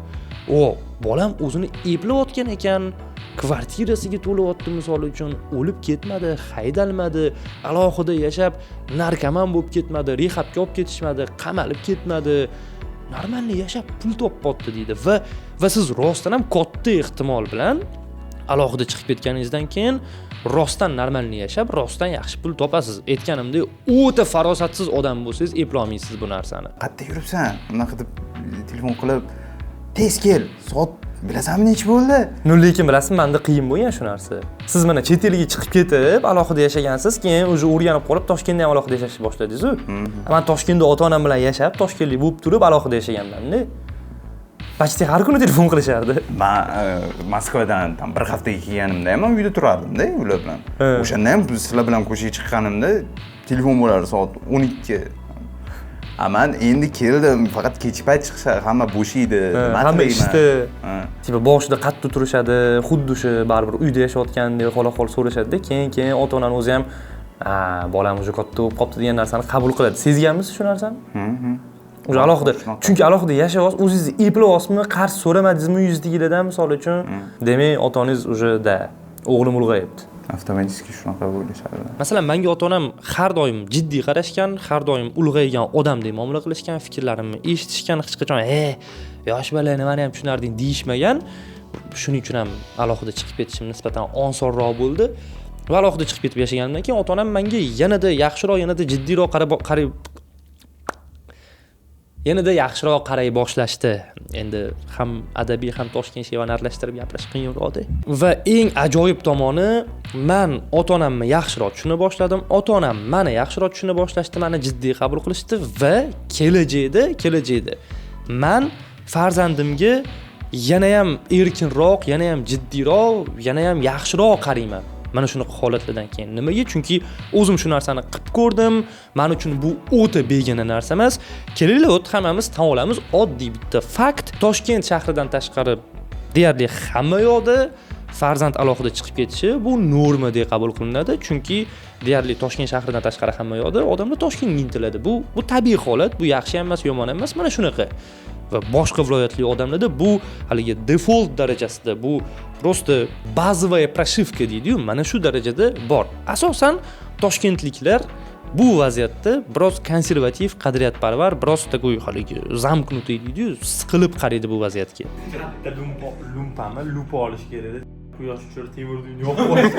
Bolam o'zini eplayotgan ekan, kvartirasiga to'layapti misol uchun, o'lib ketmadi, haydalmadi, alohida yashab narkoman bo'lib ketmadi, rehabga olib ketishmadi, qamalib ketmadi. Normalni yashab pul topyapti deydi va siz rostdan ham katta ehtimol bilan alohida chiqib ketganingizdan keyin rostdan normalni yashab, rostdan yaxshi pul topasiz. Aytganimdek, o'ta farosatsiz odam bo'lsangiz eplolmaysiz bu narsani. Qayerda yuribsan? Unaqa deb telefon qilib, tez kel, soat bilasanmi necha bo'ldi? Lekin bilasizmi, menda qiyin bo'lgan shu narsa. Siz mana chet elga chiqib ketib, alohida yashagansiz, keyin o'zi o'rganib qolib Toshkentda ham alohida yashashni boshladingiz-ku. Men Toshkentda ota-onam bilan yashab, toshkentlik bo'lib turib alohida yashaganman-da. Почти har kuni telefon qilishardi. Men Moskvadan tam bir haftaga kelganimda ham uyda turardim-da ular bilan. O'shanda ham sizlar bilan ko'chaga chiqqanimda telefon bo'lardi soat 12. Men endi keldim, faqat kechki payt chiqsa hamma bo'sh edi. Hamma ishda. Tipa boshida qattiq turishadi, xuddi o'sha baribir uyda yashayotgandek xol-xol so'rashadi-da, keyin ota-onani o'zi ham bolam o'zi katta bo'lib qopti degan narsani qabul qiladi. Sezganmisiz shu narsani? O'sha alohida, chunki alohida yashayapsiz, o'zingizni eplayapsizmi, qarz so'ramadingizmi 100 giladan misol uchun, demak ota-onangiz o'sha o'g'lim ulg'ayibdi. avtomatik shunaqa o'ylashadi. Masalan, menga ota-onam har doim jiddiy qarashgan, har doim ulg'aygan odamdek muomala qilishgan, fikrlarimni eshitishgan, hech qachon yosh bola nimani ham tushunarding deyishmagan. Shuning uchun ham alohida chiqib ketishim nisbatan osonroq bo'ldi. Va alohida chiqib ketib yashaganimdan keyin ota-onam menga yanada yaxshiroq, yanada jiddiyroq yanada yaxshiroq qaray boshlashdi. Endi ham adabiy, ham toshkentchani aralashtirib gapirish qiyinroqda. Va eng ajoyib tomoni, men ota-onamni yaxshiroq tushuna boshladim. Ota-onam meni yaxshiroq tushuna boshlashdi, meni jiddiy qabul qilishdi va kelajakda men farzandimga yana ham erkinroq, yana ham jiddiyroq, yana ham yaxshiroq qarayman. Mana shunaqa holatlardan keyin. Nimaga? Chunki o'zim shu narsani qilib ko'rdim. Men uchun bu o'ta begona narsa emas. Kelaylik, hammamiz tan olamiz, oddiy bitta fakt. Toshkent shahridan tashqari deyarli hamma yoqda farzand alohida chiqib ketishi bu norma deb qabul qilinadi. Chunki deyarli Toshkent shahridan tashqari hamma yoqda odamlar Toshkentga intiladi. Bu tabiiy holat, bu yaxshi ham emas, yomon ham emas, mana shunaqa. Va boshqa viloyatli odamlarda bu haligi default darajasida, bu prosta bazovaya pрошивка deydi-yu, mana shu darajada bor. Asosan toshkentliklar bu vaziyatda biroz konservativ, qadriyatparvar, biroz takoy haligi zamknutый deydi-yu, siqilib qaraydi bu vaziyatga. Katta lumpami, lupa olish kerak. Quyosh tushar, temir uyni yoqib qo'yadi.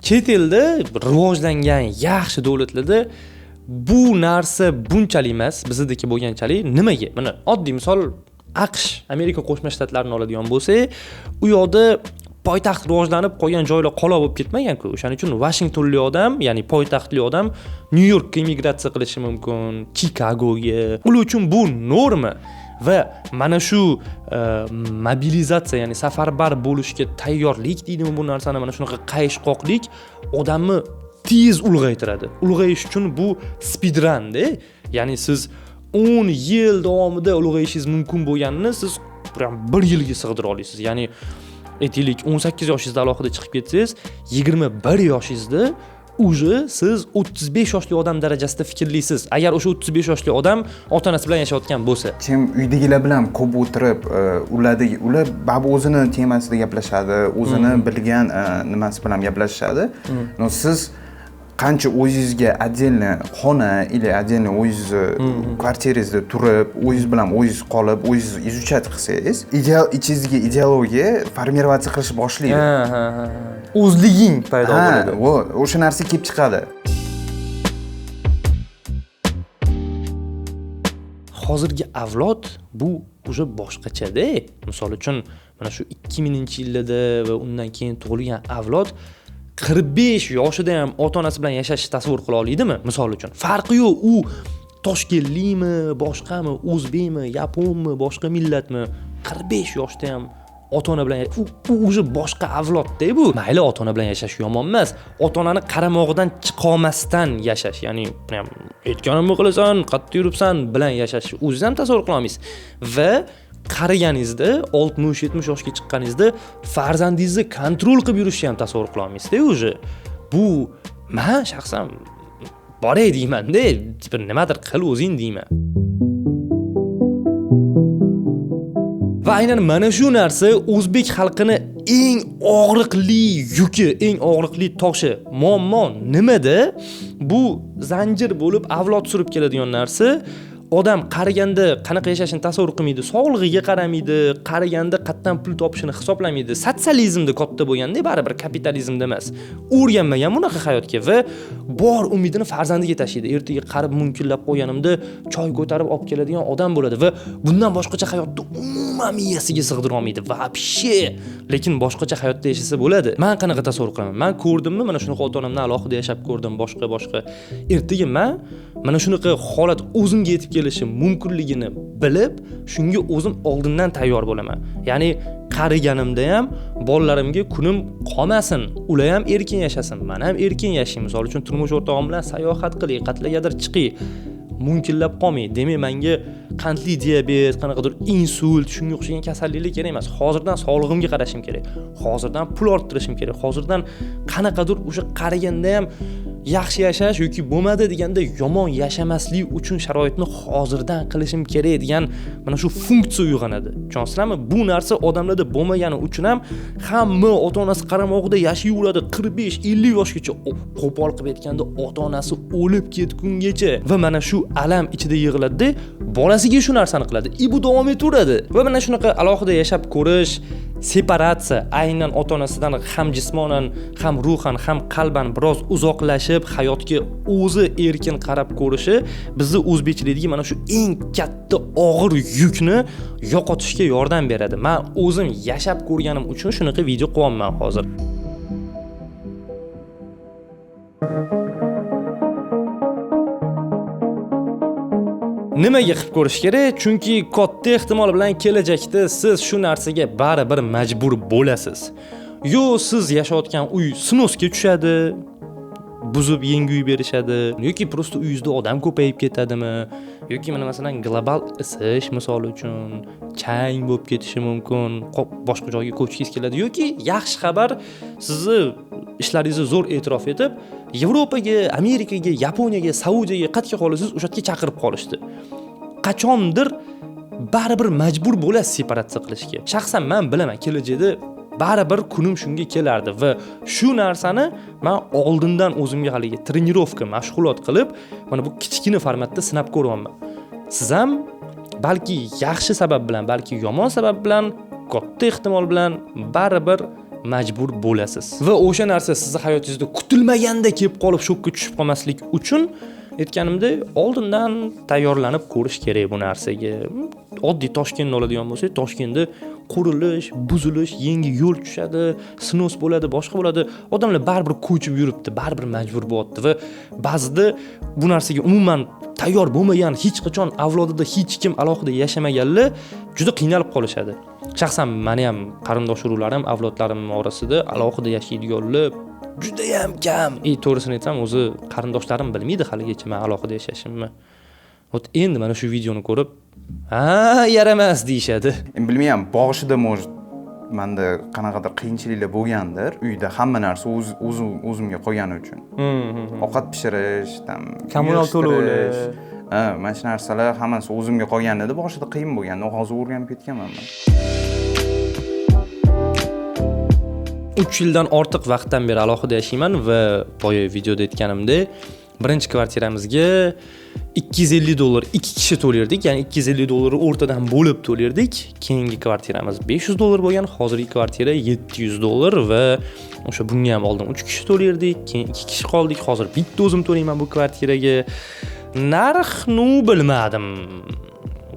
Chet elda rivojlangan yaxshi davlatlarda bu narsa bunchalik emas, bizdagi bo'lganchalik. Nimaga? Mana oddiy misol AQSh, Amerika Qo'shma Shtatlarini oladigan bo'lsak, u yoqda poytaxt rivojlanib qolgan joylar qoloq bo'lib ketmagan-ku. O'shaning uchun Washingtonlik odam, ya'ni poytaxtli odam Nyu-Yorkka immigratsiya qilishi mumkin, Chikagoga. Ular uchun bu norma. Va mana shu mobilizatsiya, ya'ni safarbar bo'lishga tayyorlik deydimi bu narsani, mana shunaqa qayishqoqlik odamni tez ulg'aytiradi. Ulg'ayish uchun bu speedrun-da. Ya'ni siz 10 yil davomida ulg'ayishingiz mumkin bo'lganini siz 1 yilga sig'dira olasiz. Ya'ni aytaylik 18 yoshingizda alohida chiqib ketsangiz, 21 yoshingizda уже siz 35 yoshli odam darajasida fikrlaysiz. Agar o'sha 35 yoshli odam ota-onasi bilan yashayotgan bo'lsa, kim uydagilar bilan ko'p o'tirib, ular babu o'zini temasida gaplashadi, o'zini bilgan nimasi bilan gaplashadi. No siz qancha o'zingizga отдельно xona или отдельно o'zingiz kvartirangizda turib, o'zingiz bilan o'zingiz qolib, o'zingiz изучать qilsangiz, ichingizga ideologiya formirovatsiya qilish boshlaydi. o'zliging paydo bo'ladi. O'sha narsa kelib chiqadi. Hozirgi avlod bu уже boshqacha-da. Misol uchun mana shu 2000-yillarda va undan keyin tug'ilgan avlod 45 yoshida ham ota-onasi bilan yashashni tasavvur qila oladimi? Misol uchun. Farqi yo'q, u toshkentlikmi, boshqami, o'zbekmi, yaponmi, boshqa millatmi, 45 yoshda ham ota-ona bilan u уже boshqa avlodda bu. Mayli ota-ona bilan yashash yomon emas, ota-onani qaramog'idan chiqolmasdan yashash, ya'ni aytganimni qilasan, qayerda yuribsan bilan yashash o'zingiz ham tasavvur qila olmaysiz. Va qariganingizda 60-70 yoshga chiqqaningizda farzandingizni kontrol qilib yurishni ham tasavvur qila olmaysiz-da o'zi. Bu men shaxsan boray deyman-da, bir nimadir qil o'zing deyman. Va aynan mana shu narsa o'zbek xalqini eng og'riqli yuki, eng og'riqli toshi. Muammo nimada? Bu zanjir bo'lib avlod surib keladigan narsa. Odam qariganda qanaqa yashashini tasavvur qilmaydi, sog'lig'iga qaramaydi, qariganda qayerdan pul topishini hisoblamaydi. Sotsializmda katta bo'lganda baribir kapitalizmda emas. O'rganmagan bunaqa hayotga va bor umidini farzandiga tashlaydi. Ertaga qarib munkillab qo'yganimda choy ko'tarib olib keladigan odam bo'ladi va bundan boshqacha hayotni umuman miyasiga sig'dira olmaydi. Vobshe. Lekin boshqacha hayotda yashasa bo'ladi. Men qanaqa tasavvur qilaman? Men ko'rdimmi? Mana shunaqa ota-onamdan alohida yashab ko'rdim, boshqa. Ertaga men mana shunaqa holat o'zimga yetib kelishi mumkinligini bilib, shunga o'zim oldindan tayyor bo'laman. Ya'ni qariganimda ham bolalarimga kunim qolmasin, ular ham erkin yashasin, men ham erkin yashayman. Misol uchun turmush o'rtog'im bilan sayohat qilay, qatlagadir chiqay, munkillab qolmay. Demak, menga qandli diabet, qanaqadir insult, shunga o'xshagan kasalliklar kerak emas. Hozirdan sog'lig'imga qarashim kerak. Hozirdan pul orttirishim kerak. Hozirdan qanaqadir o'sha qariganda ham yaxshi yashash yoki bo'lmadi deganda yomon yashamaslik uchun sharoitni hozirdan qilishim kerak degan mana shu funksiya uyg'onadi. Tushunasizlarmi? Bu narsa odamlarda bo'lmagani uchun ham hamma ota-onasi qaramog'ida yashayveradi 45-50 yoshgacha. Qo'pol qilib aytganda ota-onasi o'lib ketgungacha va mana shu alam ichida yig'iladi, bolasiga shu narsani qiladi. Bu davom etaveradi. Va mana shunaqa alohida yashab ko'rish, separatsiya, aynan ota-onasidan ham jismonan, ham ruhan, ham qalban biroz uzoqlashib, hayotga o'zi erkin qarab ko'rishi bizni o'zbekchilikdagi mana shu eng katta og'ir yukni yo'qotishga yordam beradi. Men o'zim yashab ko'rganim uchun shunaqa video qilyapman hozir. Nimaga qilib ko'rish kerak? Chunki katta ehtimol bilan kelajakda siz shu narsaga baribir majbur bo'lasiz. Yo siz yashayotgan uy sinosga tushadi, buzib yangi uy berishadi, yoki prosta uyingizda odam ko'payib ketadimi, yoki mana masalan global isish misol uchun chang bo'lib ketishi mumkin, boshqa joyga ko'chishingiz keladi, yoki yaxshi xabar sizni ishlaringizni zo'r e'tirof etib Yevropaga, Amerikaga, Yaponiyaga, Saudiyaga qat'iy qolasiz, o'sha yerga chaqirib qolishdi. Qachondir baribir majbur bo'lasiz separatsiya qilishga. Shaxsan men bilaman, kelajakda baribir kunim shunga kelardi va shu narsani men oldindan o'zimga haligi trenirovka, mashg'ulot qilib, mana bu kichkina formatda sinab ko'ryapman. Siz ham balki yaxshi sabab bilan, balki yomon sabab bilan, katta ehtimol bilan baribir majbur bo'lasiz. Va o'sha narsa sizning hayotingizda kutilmaganda kelib qolib shokka tushib qolmaslik uchun aytganimdek, oldindan tayyorlanib ko'rish kerak bu narsaga. Oddiy Toshkentni oladigan bo'lsak, Toshkentda qurilish, buzilish, yangi yo'l tushadi, sinos bo'ladi, boshqa bo'ladi. Odamlar baribir ko'chib yuribdi, baribir majbur bo'lyapti va ba'zida bu narsaga umuman tayyor bo'lmagan, hech qachon avlodida hech kim alohida yashamaganlar juda qiynalib qolishadi. Shaxsan meni ham qarindosh urug'larim, avlodlarim orasida alohida yashaydiganlar juda ham kam. To'g'risini aytsam, o'zi qarindoshlarim bilmaydi haligacha men alohida yashashimni. Endi mana shu videoni ko'rib, yaramas deyshadi. Bilmayman, boshida может menda qanaqadir qiyinchiliklar bo'lgandir. Uyda hamma narsa o'zimga qolgani uchun. Ovqat pishirish, kommunal to'lovlar, mana shu narsalar hammasi o'zimga qolgan edi. Boshida qiyin bo'lgandi, hozir o'rganib ketganman men. 3 yildan ortiq vaqtdan beri alohida yashayman va boya videoda aytganimdek, birinchi kvartiramizga $250 2 kishi to'lardik, ya'ni $250 o'rtadan bo'lib to'lardik. Keyingi kvartiramiz $500 bo'lgan, hozirgi kvartira $700 va o'sha bunga ham oldin 3 kishi to'lardik, keyin 2 kishi qoldik, hozir bitta o'zim to'layman bu kvartiraga. Narxni bilmadim.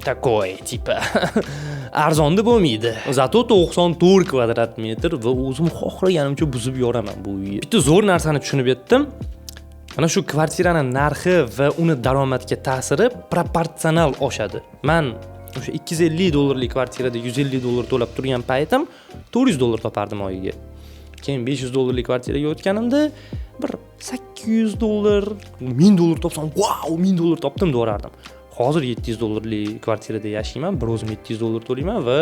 Takoy tipa arzonda bo'lmaydi. Zato 94 kvadrat metr va o'zim xohlaganimcha buzib yoraman bu uyni. Bitta zo'r narsani tushunib yetdim. Mana shu kvartiraning narxi va uni daromadga ta'siri proporsional oshadi. Men o'sha $250 kvartirada $150 to'lab turgan paytim $400 topardim oyiga. Keyin $500 kvartiraga o'tganimda bir $800, $1000 topsam, wow, $1000 topdim deyardim. Hozir $700 kvartirada yashayman, bir o'zim $700 to'layman va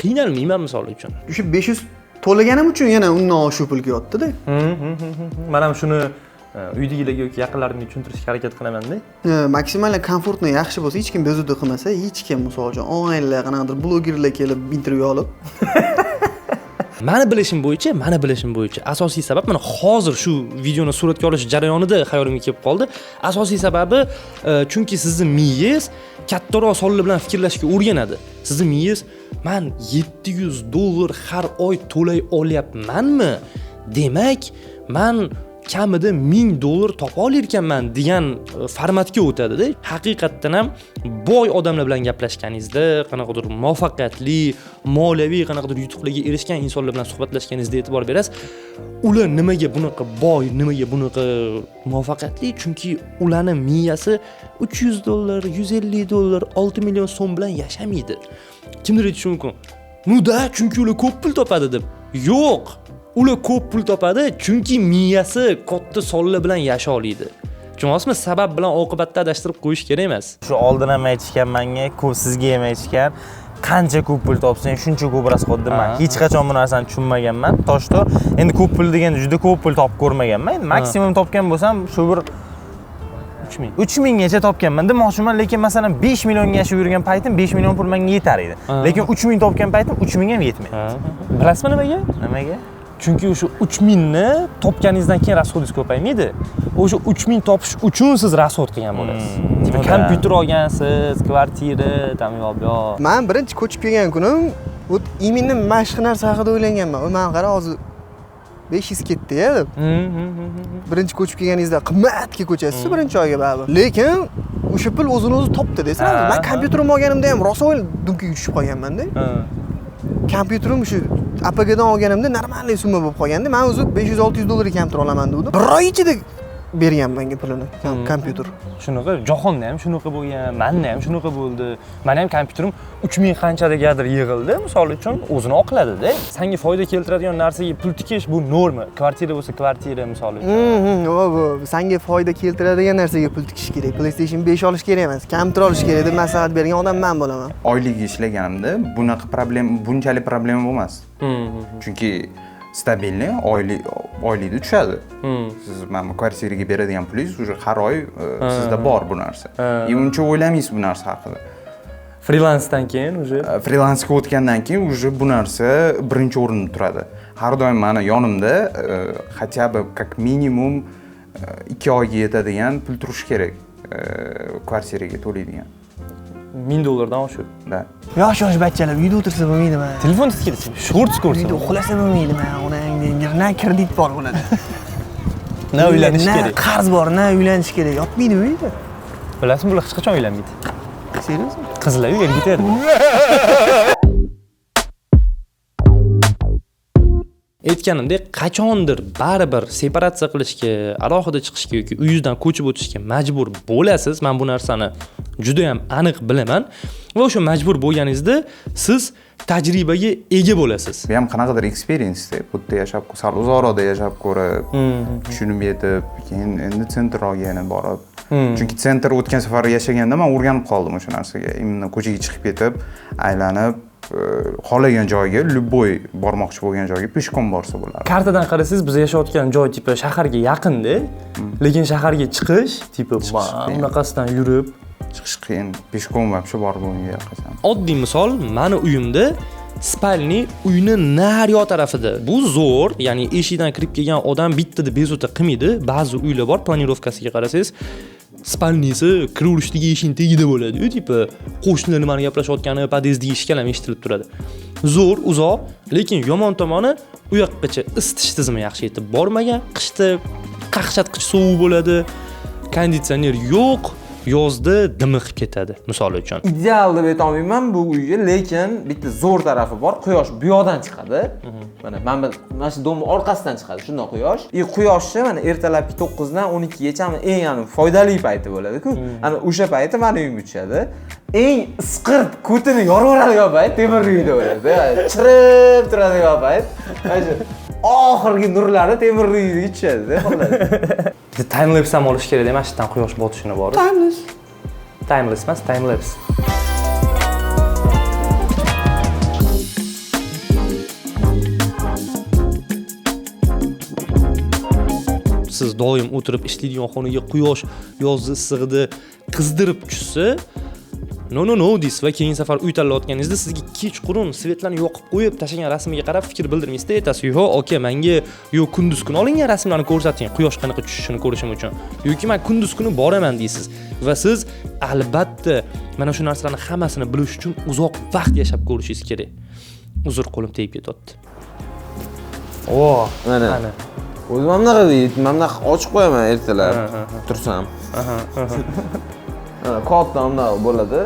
qiynalmayman misol uchun. O'sha 500 to'laganim uchun yana undan oshiq pul kelyapti-da. Men ham shuni uydagilarga yoki yaqinlarimga tushuntirishga harakat qilaman-da. Maksimal komfortni yaxshi bo'lsa, hech kim bezovta qilmasa, hech kim misol uchun onlaynlar, qanaqadir blogerlar kelib intervyu olib Meni bilishim bo'yicha asosiy sabab mana hozir shu videoni suratga olish jarayonida xayolimga kelib qoldi. Asosiy sababi chunki sizning miyangiz kattaroq sonlar bilan fikrlashga o'rganadi. Sizning miyangiz men $700 har oy to'lay olyapmanmi? Demak, men kamida $1000 topa olarkanman degan formatga o'tadi-da. Haqiqatdan ham boy odamlar bilan gaplashganingizda, qanaqadir muvaffaqiyatli, moliyaviy qanaqadir yutuqlarga erishgan insonlar bilan suhbatlashganingizda e'tibor berasiz. Ular nimaga bunaqa boy, nimaga bunaqa muvaffaqiyatli? Chunki ularning miyasi $300, $150, 6 million so'm bilan yashamaydi. Kimdir aytishi mumkin. "Nuda, chunki ular ko'p pul topadi" deb. Yo'q. Ular ko'p pul topadi chunki miyasi katta sonlar bilan yasha oladi. Tushunasizmi? Sabab bilan oqibatni adashtirib qo'yish kerak emas. Shu oldin ham aytishgan menga, ko'p sizga ham aytishgan. qancha ko'p pul topsang shuncha ko'p rasxod dema. Hech qachon bu narsani tushunmaganman. Toshto endi ko'p pul deganda juda ko'p pul topib ko'rmaganman. Endi maksimum topgan bo'lsam shu bir 3000 gacha topganman demoqchiman, lekin masalan 5 millionga yashab yurgan paytim 5 million pul menga yetar edi. Lekin 3000 topgan paytim 3000 ham yetmayapti. Bilasizmi nimaga? Nimaga? Chunki o'sha 3000 ni topganingizdan keyin rasxodingiz ko'paymaydi. O'sha 3000 topish uchun siz rasxod qilgan bo'lasiz. Tipo kompyuter olgansiz, kvartira, tam yo'q. Men birinchi ko'chib kelgan kunim именно mana shu narsa haqida o'ylanganman. Men qara hozir 500 ketdi-ya deb. Birinchi ko'chib kelganingizda qimmatga ko'chasiz birinchi oyga baribir. Lekin o'sha pul o'zini o'zi topdi desam, men kompyuterimni olganimda ham rosa dunkiga tushib qolganman-da. Kompyuterim shu APGdan olganimda normalniy summa bo'lib qolganda, men o'zi 500-600 dollar kompyuter olaman dedim. Bir oy ichida bergan menga pulini kompyuter. Shunaqa jahonda ham shunaqa bo'lgan, menda ham shunaqa bo'ldi. Meni ham kompyuterim 3000 qanchaligadir yig'ildi, misol uchun o'zini oqladi-da. Senga foyda keltiradigan narsaga pul tikish bu norma. Kvartira bo'lsa kvartira misol uchun. Senga foyda keltiradigan narsaga pul tikish kerak. PlayStation 5 olish kerak emas, kompyuter olish kerak deb maslahat bergan odam men bo'laman. Oylik ishlaganimda bunchalik problema bo'lmasdi. Chunki stabilniy oylikda tushadi. Siz mana kvartiraga beradigan pulingiz уже har oy sizda bor bu narsa. Uncha o'ylamaysiz bu narsa haqida. Freelansdan keyin уже freelansga o'tgandan keyin уже bu narsa birinchi o'rinda turadi. Har doim meni yonimda хотя бы как minimum 2 oyga yetadigan pul turishi kerak kvartiraga to'laydigan. $1000 oshib. Da. Yosh bachchalar uyda o'tirsa bo'lmaydimi? Telefon tiskilsin, shorts ko'rsin. Uyda uxlasa bo'lmaydimi? Onang kredit bor bo'ladi. Na uylanish kerak. Na qarz bor, na uylanish kerak. Yotmaydi uyda. Bilasizmi, bular hech qachon uylanmaydi. Seriozmi? Qizlar uyga ketadi. Aytganimdek, qachondir baribir separatsiya qilishga, alohida chiqishga yoki uyingizdan ko'chib o'tishga majbur bo'lasiz. Men bu narsani juda ham aniq bilaman va o'sha majbur bo'lganingizda siz tajribaga ega bo'lasiz. Bu ham qanaqadir experience-da, bu yerda yashab, sal uzoqroqda yashab ko'rib, tushunib yetib, keyin endi sentrga yana borib. Chunki sentr o'tgan safar yashaganda men o'rganib qoldim o'sha narsaga. Imенно ko'chaga chiqib ketib, aylanib xohlagan joyga, любой bormoqchi bo'lgan joyga peshkom borsa bo'ladi. Kartadan qarasangiz, biz yashayotgan joy tipi shaharga yaqin-da, lekin shaharga chiqish tipi bunaqasidan yurib chiqish qiyin. Peshkom вообще borib bo'lmagan qachon. Oddiy misol, meni uyimda spalni uyni naryo tarafida. Bu zo'r, ya'ni eshikdan kirib kelgan odam bittada bezovta qilmaydi. Ba'zi uylar bor, planirovkasiga qarasangiz, spalnisi kiraverishdagi eshikning tagida bo'ladi. Tipi qo'shnilar nimani gaplashayotgani, podyezdagi eshiklar ham eshitilib turadi. Zo'r, uzoq, lekin yomon tomoni u yoqqacha isitish tizimi yaxshi yetib bormagan. Qishda qaqshatqich sovuq bo'ladi. Konditsioner yo'q. Yozda dimiqib ketadi, misol uchun. Ideal deb aytolmayman bu uyga, lekin bitta zo'r tarafi bor. Quyosh bu yoqdan chiqadi. Mana shu domni orqasidan chiqadi, shunday quyosh. Quyoshni mana ertalabki 9 dan 12 gacha eng foydali payti bo'ladi-ku. Ana o'sha payti meni uyimga tushadi. Eng isqirt ko'tini yoraveradigan payt temir uyda bo'ladi. Chirib turadigan payt. Mana oxirgi nurlari temir uyga tushadi-da, xolos. Bitta time lapse ham olish kerak, mana shu yerdan quyosh botishini borib. Timeless emas, time lapse. Siz doim o'tirib ishlaydigan xonaga quyosh yozda issig'ida qizdirib tushsa, no deysiz va keyin safar uy tanlayotganingizda sizga kechqurun svetlarni yoqib qo'yib tashlagan rasmiga qarab fikr bildirmaysiz-da, aytasiz, "Yo'q, aka, menga kunduz kuni olingan rasmlarni ko'rsating, quyosh qanaqa tushishini ko'rishim uchun." Yoki men kunduz kuni boraman deysiz va siz albatta mana shu narsalarni hammasini bilish uchun uzoq vaqt yashab ko'rishingiz kerak. Uzr, qo'lim tegib ketyapti. Mana. O'zim ham bunaqa deydi, men bunaqa ochib qo'yaman ertalab tursam. Katta bunaqa bo'ladi.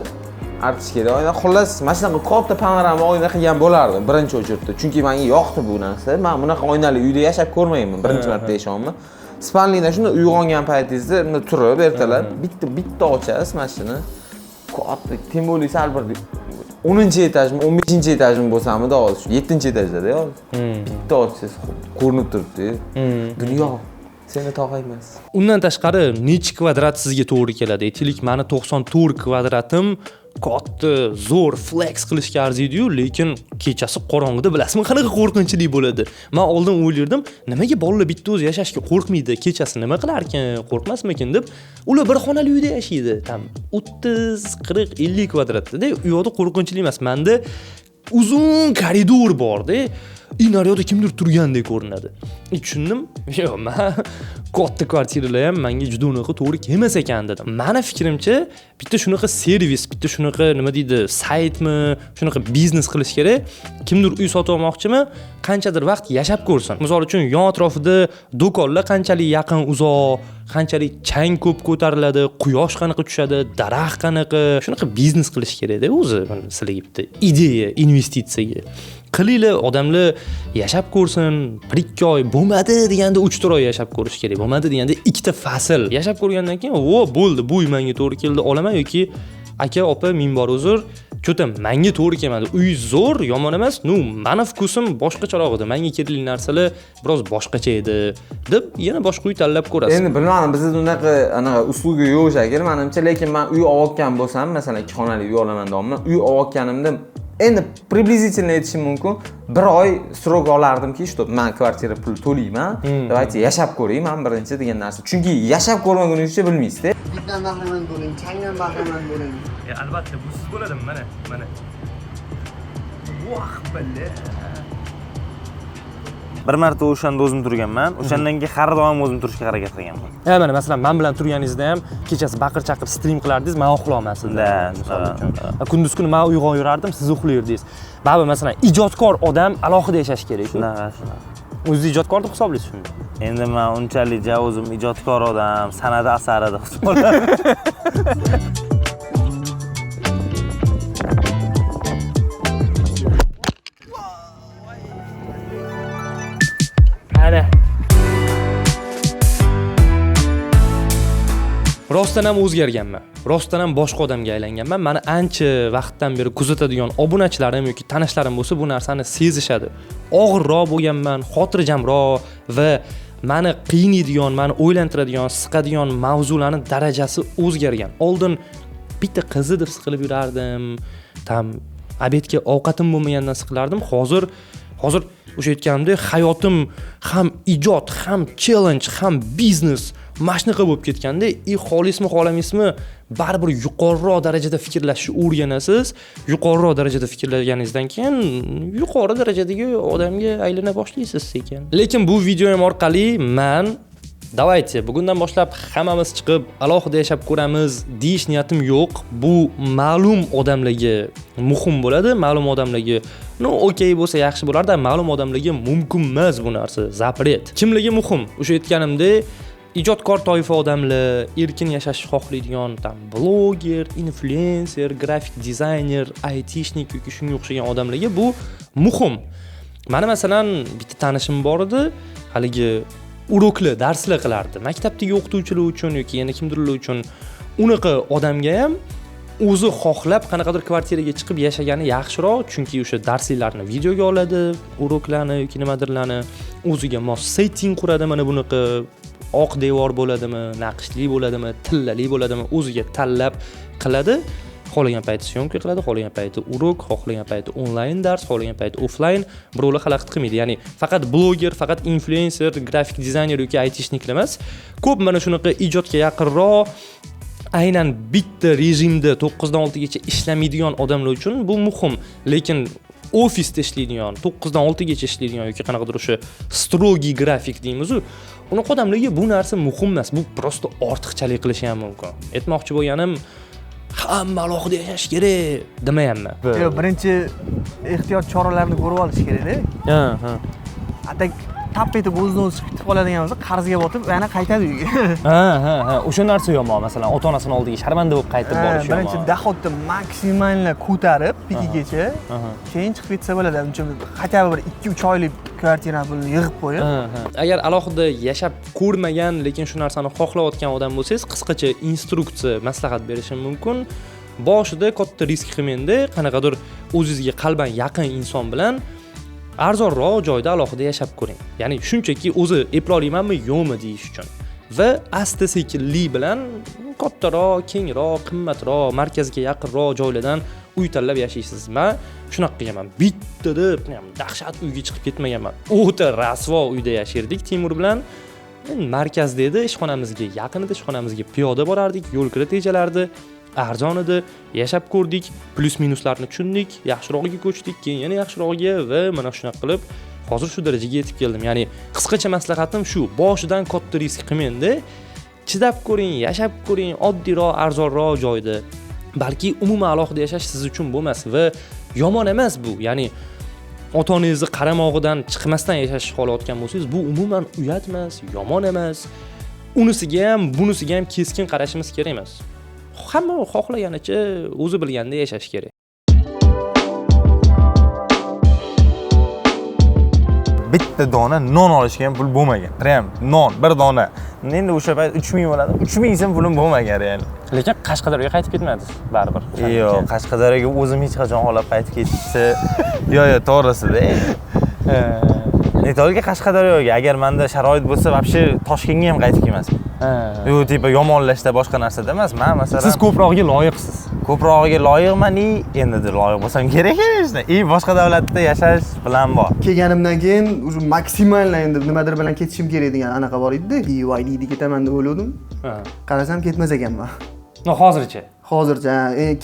Artish kerak. Xullas, mana shunaqa katta panorama oyna qilgan bo'lardim birinchi o'chirda. Chunki menga yoqdi bu narsa. Men bunaqa oynali uyda yashab ko'rmayman, birinchi marta yashayapman. Spalnida shunda uyg'ongan paytingizda bunda turib ertalab bitta ochasiz mashina. Katta, tem bo'lsa albatta 10-etajmi, 15-etajmi bo'lsa-mi, hozir 7-etajda-da hozir. Bitta ochasiz, ko'rinib turibdi. Dunyo seni tog'aymas. Undan tashqari necha kvadrat sizga to'g'ri keladi? Aytaylik, meni 94 kvadratim katta, zo'r flex qilishga arziydi-yu, lekin kechasi qorong'ida bilasizmi, qanaqa qo'rqinchli bo'ladi. Men oldin o'ylardim, nimaga bolalar bitta o'zi yashashga qo'rqmaydi, kechasi nima qilar ekan, qo'rqmasmikin deb. Ular bir xonali uyda yashaydi, tam 30, 40, 50 kvadratda. U yoqda qo'rqinchli emas. Menda uzun koridor bor-da. Naryoqda kimdir turgandek ko'rinadi. Tushundim. Yo'q, men katta kvartiralar ham menga juda unaqa to'g'ri kelmas ekan dedim. Meni fikrimcha, bitta shunaqa servis, bitta shunaqa nima deydi, saytmi, shunaqa biznes qilish kerak. Kimdir uy sotib olmoqchimi, qanchadir vaqt yashab ko'rsin. Misol uchun, yon atrofida do'konlar qanchalik yaqin, uzoq, qanchalik chang ko'p ko'tariladi, quyosh qanaqa tushadi, daraxt qanaqa, shunaqa biznes qilish kerak-da o'zi. Sizlarga bitta ideya, investitsiyaga. Qilinglar, odamlar yashab ko'rsin. 1-2 oy bo'lmadi deganda 3-4 oy yashab ko'rish kerak. Bo'lmadi deganda 2 fasl yashab ko'rgandan keyin, bo'ldi, bu uy menga to'g'ri keldi, olaman yoki aka, opa, ming bor uzr, cho'ta menga to'g'ri kelmadi. Uy zo'r, yomon emas. Meni vkusim boshqacharoq edi. Menga kerakli narsalar biroz boshqacha edi deb yana boshqa uy tanlab ko'rasiz. Endi bilmadim, bizda unaqa usluga yo'q shekilli menimcha, lekin men uy olgan bo'lsam, masalan 2 xonali uy olaman deyman. Uy olganimda endi приблизительно aytishim mumkin. 1 oy srok olardimki, что men kvartira pul to'layman, davaychi yashab ko'ray men birinchi degan narsa. Chunki yashab ko'rmaguningizcha bilmaysiz-da. Hiddan bahramand bo'ling, changdan bahramand bo'ling. Albatta, bu siz bo'ladimi? Mana. Voh, balla. Bir marta o'shanda o'zim turganman. O'shandan keyin har doim o'zim turishga harakat qilganman. Mana masalan, men bilan turganingizda ham kechasi baqir-chaqir stream qilardingiz, men uxlamasdim. Kunduz kuni men uyg'on yurardim, siz uxlayırdingiz. Ba'zi masalan, ijodkor odam alohida yashash kerak. Shunaqa. O'zingiz ijodkor deb hisoblaysiz shuni. Endi men unchalik o'zim ijodkor odam, san'at asari deb hisoblayman. Ana. Rostdan ham o'zgarganman. Rostdan ham boshqa odamga aylanganman. Meni ancha vaqtdan beri kuzatadigan obunachilarim yoki tanishlarim bo'lsa, bu narsani sezishadi. Og'irroq bo'lganman, xotirjamroq va meni qiynaydigan, meni o'ylantiradigan, siqadigan mavzularning darajasi o'zgargan. Oldin bitta qizi deb siqilib yurardim. Obedga ovqatim bo'lmagandan siqilardim. Hozir o'sha aytganimdek, hayotim ham ijod, ham challenge, ham biznes mashnaqa bo'lib ketganda, xolismi, xolamaysizmi, baribir yuqoriroq darajada fikrlashni o'rganasiz. Yuqoriroq darajada fikrlaganingizdan keyin yuqori darajadagi odamga aylana boshlaysiz sekin. Lekin bu videoyim orqali men davaychi, bugundan boshlab hammamiz chiqib alohida yashab ko'ramiz deyish niyatim yo'q. Bu ma'lum odamlarga muhim bo'ladi, ma'lum odamlarga okey bo'lsa yaxshi bo'lardi, ma'lum odamlarga mumkin emas bu narsa, zapret. Kimlarga muhim? O'sha aytganimdek, ijodkor toifa odamlar, erkin yashashni xohlaydigan, bloger, influencer, grafik dizayner, aytishnik yoki shunga o'xshagan odamlarga bu muhim. Meni masalan bitta tanishim bor edi, haligi uroklar, darslar qilardi. Maktabdagi o'qituvchilar uchun yoki yana kimdirlar uchun. Unaqa odamga ham o'zi xohlab qanaqadir kvartiraga chiqib yashagani yaxshiroq, chunki o'sha darslarni videoga oladi, uroklarni yoki nimadirlarni o'ziga mos setting quradi. Mana bunaqa oq devor bo'ladimi, naqshli bo'ladimi, tillali bo'ladimi, o'ziga tanlab qiladi. Xohlagan payti syomka qiladi, xohlagan payti urok, xohlagan payti onlayn dars, xohlagan payti offlayn, birovlar xalaqit qilmaydi. Ya'ni faqat bloger, faqat influencer, grafik dizayner yoki aytishniklar emas. Ko'p mana shunaqa ijodga yaqinroq, aynan bitta rejimda 9 dan 6 gacha ishlamaydigan odamlar uchun bu muhim. Lekin ofisda ishlaydigan, 9 dan 6 gacha ishlaydigan yoki qanaqadir o'sha strogi grafik deymiz-ku, unaqa odamlarga bu narsa muhim emas. Bu prosta ortiqchalik qilishi ham mumkin. Aytmoqchi bo'lganim, hamma alohida yashash kerak demayapman. Yo'q, birinchi ehtiyot choralarini ko'rib olish kerak-da. Ha. Atak tap etib o'zini o'zi chiqib qoladigan bo'lsa, qarzga botib, yana qaytadi uyga. Ha. O'sha narsa yomon. Masalan, ota-onasining oldiga sharmanda bo'lib qaytib borish yomon. Birinchi dohodni maksimallab ko'tarib, pikigacha, keyin chiqib ketsa bo'ladi. Uncha хотя бы bir 2-3 oylik kvartira pulni yig'ib qo'yib. Agar alohida yashab ko'rmagan, lekin shu narsani xohlayotgan odam bo'lsangiz, qisqacha instruksiya, maslahat berishim mumkin. Boshida katta risk qilmangda, qanaqadir o'zingizga qalban yaqin inson bilan arzonroq joyda alohida yashab ko'ring. Ya'ni shunchaki o'zi eplolmaymanmi, yo'qmi deyish uchun. va asta sekinlik bilan kattaroq, kengroq, qimmatroq, markazga yaqinroq joylardan uy tanlab yashaysiz. Men shunaqa qilganman. Bittada dahshat uyga chiqib ketmaganman. O'ta rasvo uyda yashardik Timur bilan. Markazda edi, ishxonamizga yaqin edi, ishxonamizga piyoda borardik, yo'l kira tejalardi, arzon edi, yashab ko'rdik, plus minuslarni tushundik, yaxshirog'iga ko'chdik, keyin yana yaxshirog'iga va mana shunaqa qilib hozir shu darajaga yetib keldim. Ya'ni qisqacha maslahatim shu, boshidan katta risk qilmang-da. Chidab ko'ring, yashab ko'ring, oddiyroq, arzonroq joyda. Balki umuman alohida yashash siz uchun bo'lmas va yomon emas bu. Ya'ni ota-onangizni qaramog'idan chiqmasdan yashash xohlayotgan bo'lsangiz, bu umuman uyat emas, yomon emas. Unisiga ham, bunisiga ham keskin qarashimiz kerak emas. Hamma xohlaganicha o'zi bilganda yashash kerak. Bitta dona non olishga ham pul bo'lmagan. Prям non, bir dona. Endi o'sha payt 3000 bo'ladi. 3000 so'm pulim bo'lmagan ya'ni. Lekin Qashqadaryoga qaytib ketmadingiz, baribir. Yo'q, Qashqadaryoga o'zim hech qachon xohlab qaytib ketishni. Yo'q, to'g'risida. Netolga Qashqadaryoga agar menda sharoit bo'lsa, вообще Toshkentga ham qaytib kelmasman. Yo'q, tipa yomonlashda boshqa narsada emas. Men masalan Siz ko'prog'iga loyiqsiz. Ko'prog'iga loyiqman, endi loyiq bo'lsam kerak emasda. Boshqa davlatda yashash bilan bor. Kelganimdan keyin уже maksimal endi nimadir bilan ketishim kerak degan anaqa bor edi. BYD ketaman deb o'yladim. Qarasam ketmas ekanman. No, hozircha. Hozircha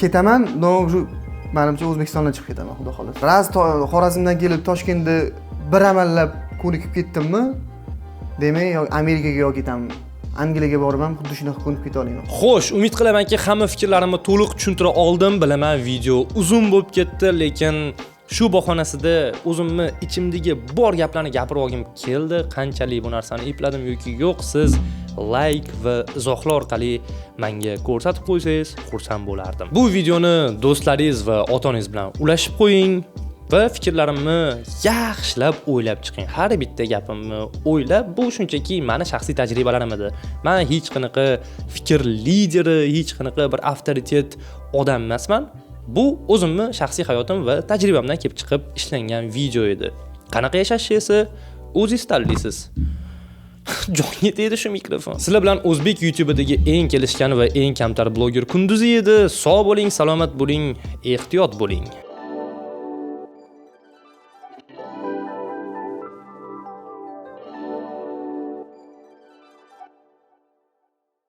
ketaman, no shu menimcha O'zbekistondan chiqib ketaman, xudo xolasa. Raz Xorazmdan kelib Toshkentda bir amallab ko'nikib ketdimmi? Demak, yo Amerikaga yo ketaman. Angliyaga borib ham xuddi shunaqa ko'nib keta olaman. Xo'sh, umid qilamanki, hamma fikrlarimni to'liq tushuntira oldim. Bilaman, video uzun bo'lib ketdi, lekin shu bahonasida o'zimni ichimdagi bor gaplarni gapirib olgim keldi. Qanchalik bu narsani epladim yoki yo'q, siz like va izohlar orqali menga ko'rsatib qo'ysangiz, xursand bo'lardim. Bu videoni do'stlaringiz va ota-onangiz bilan ulashib qo'ying. Va fikrlarimni yaxshilab o'ylab chiqing. Har bitta gapimni o'ylab, bu shunchaki meni shaxsiy tajribalarim edi. Men hech qanaqa fikr lideri, hech qanaqa bir avtoritet odam emasman. Bu o'zimni shaxsiy hayotim va tajribamdan kelib chiqib ishlangan video edi. Qanaqa yashashni esa o'zingiz tanlaysiz. Jonga tegdi shu mikrofon. Sizlar bilan O'zbek YouTube'idagi eng kelishgan va eng kamtar bloger Kunduzi edi. Sog' bo'ling, salomat bo'ling, ehtiyot bo'ling.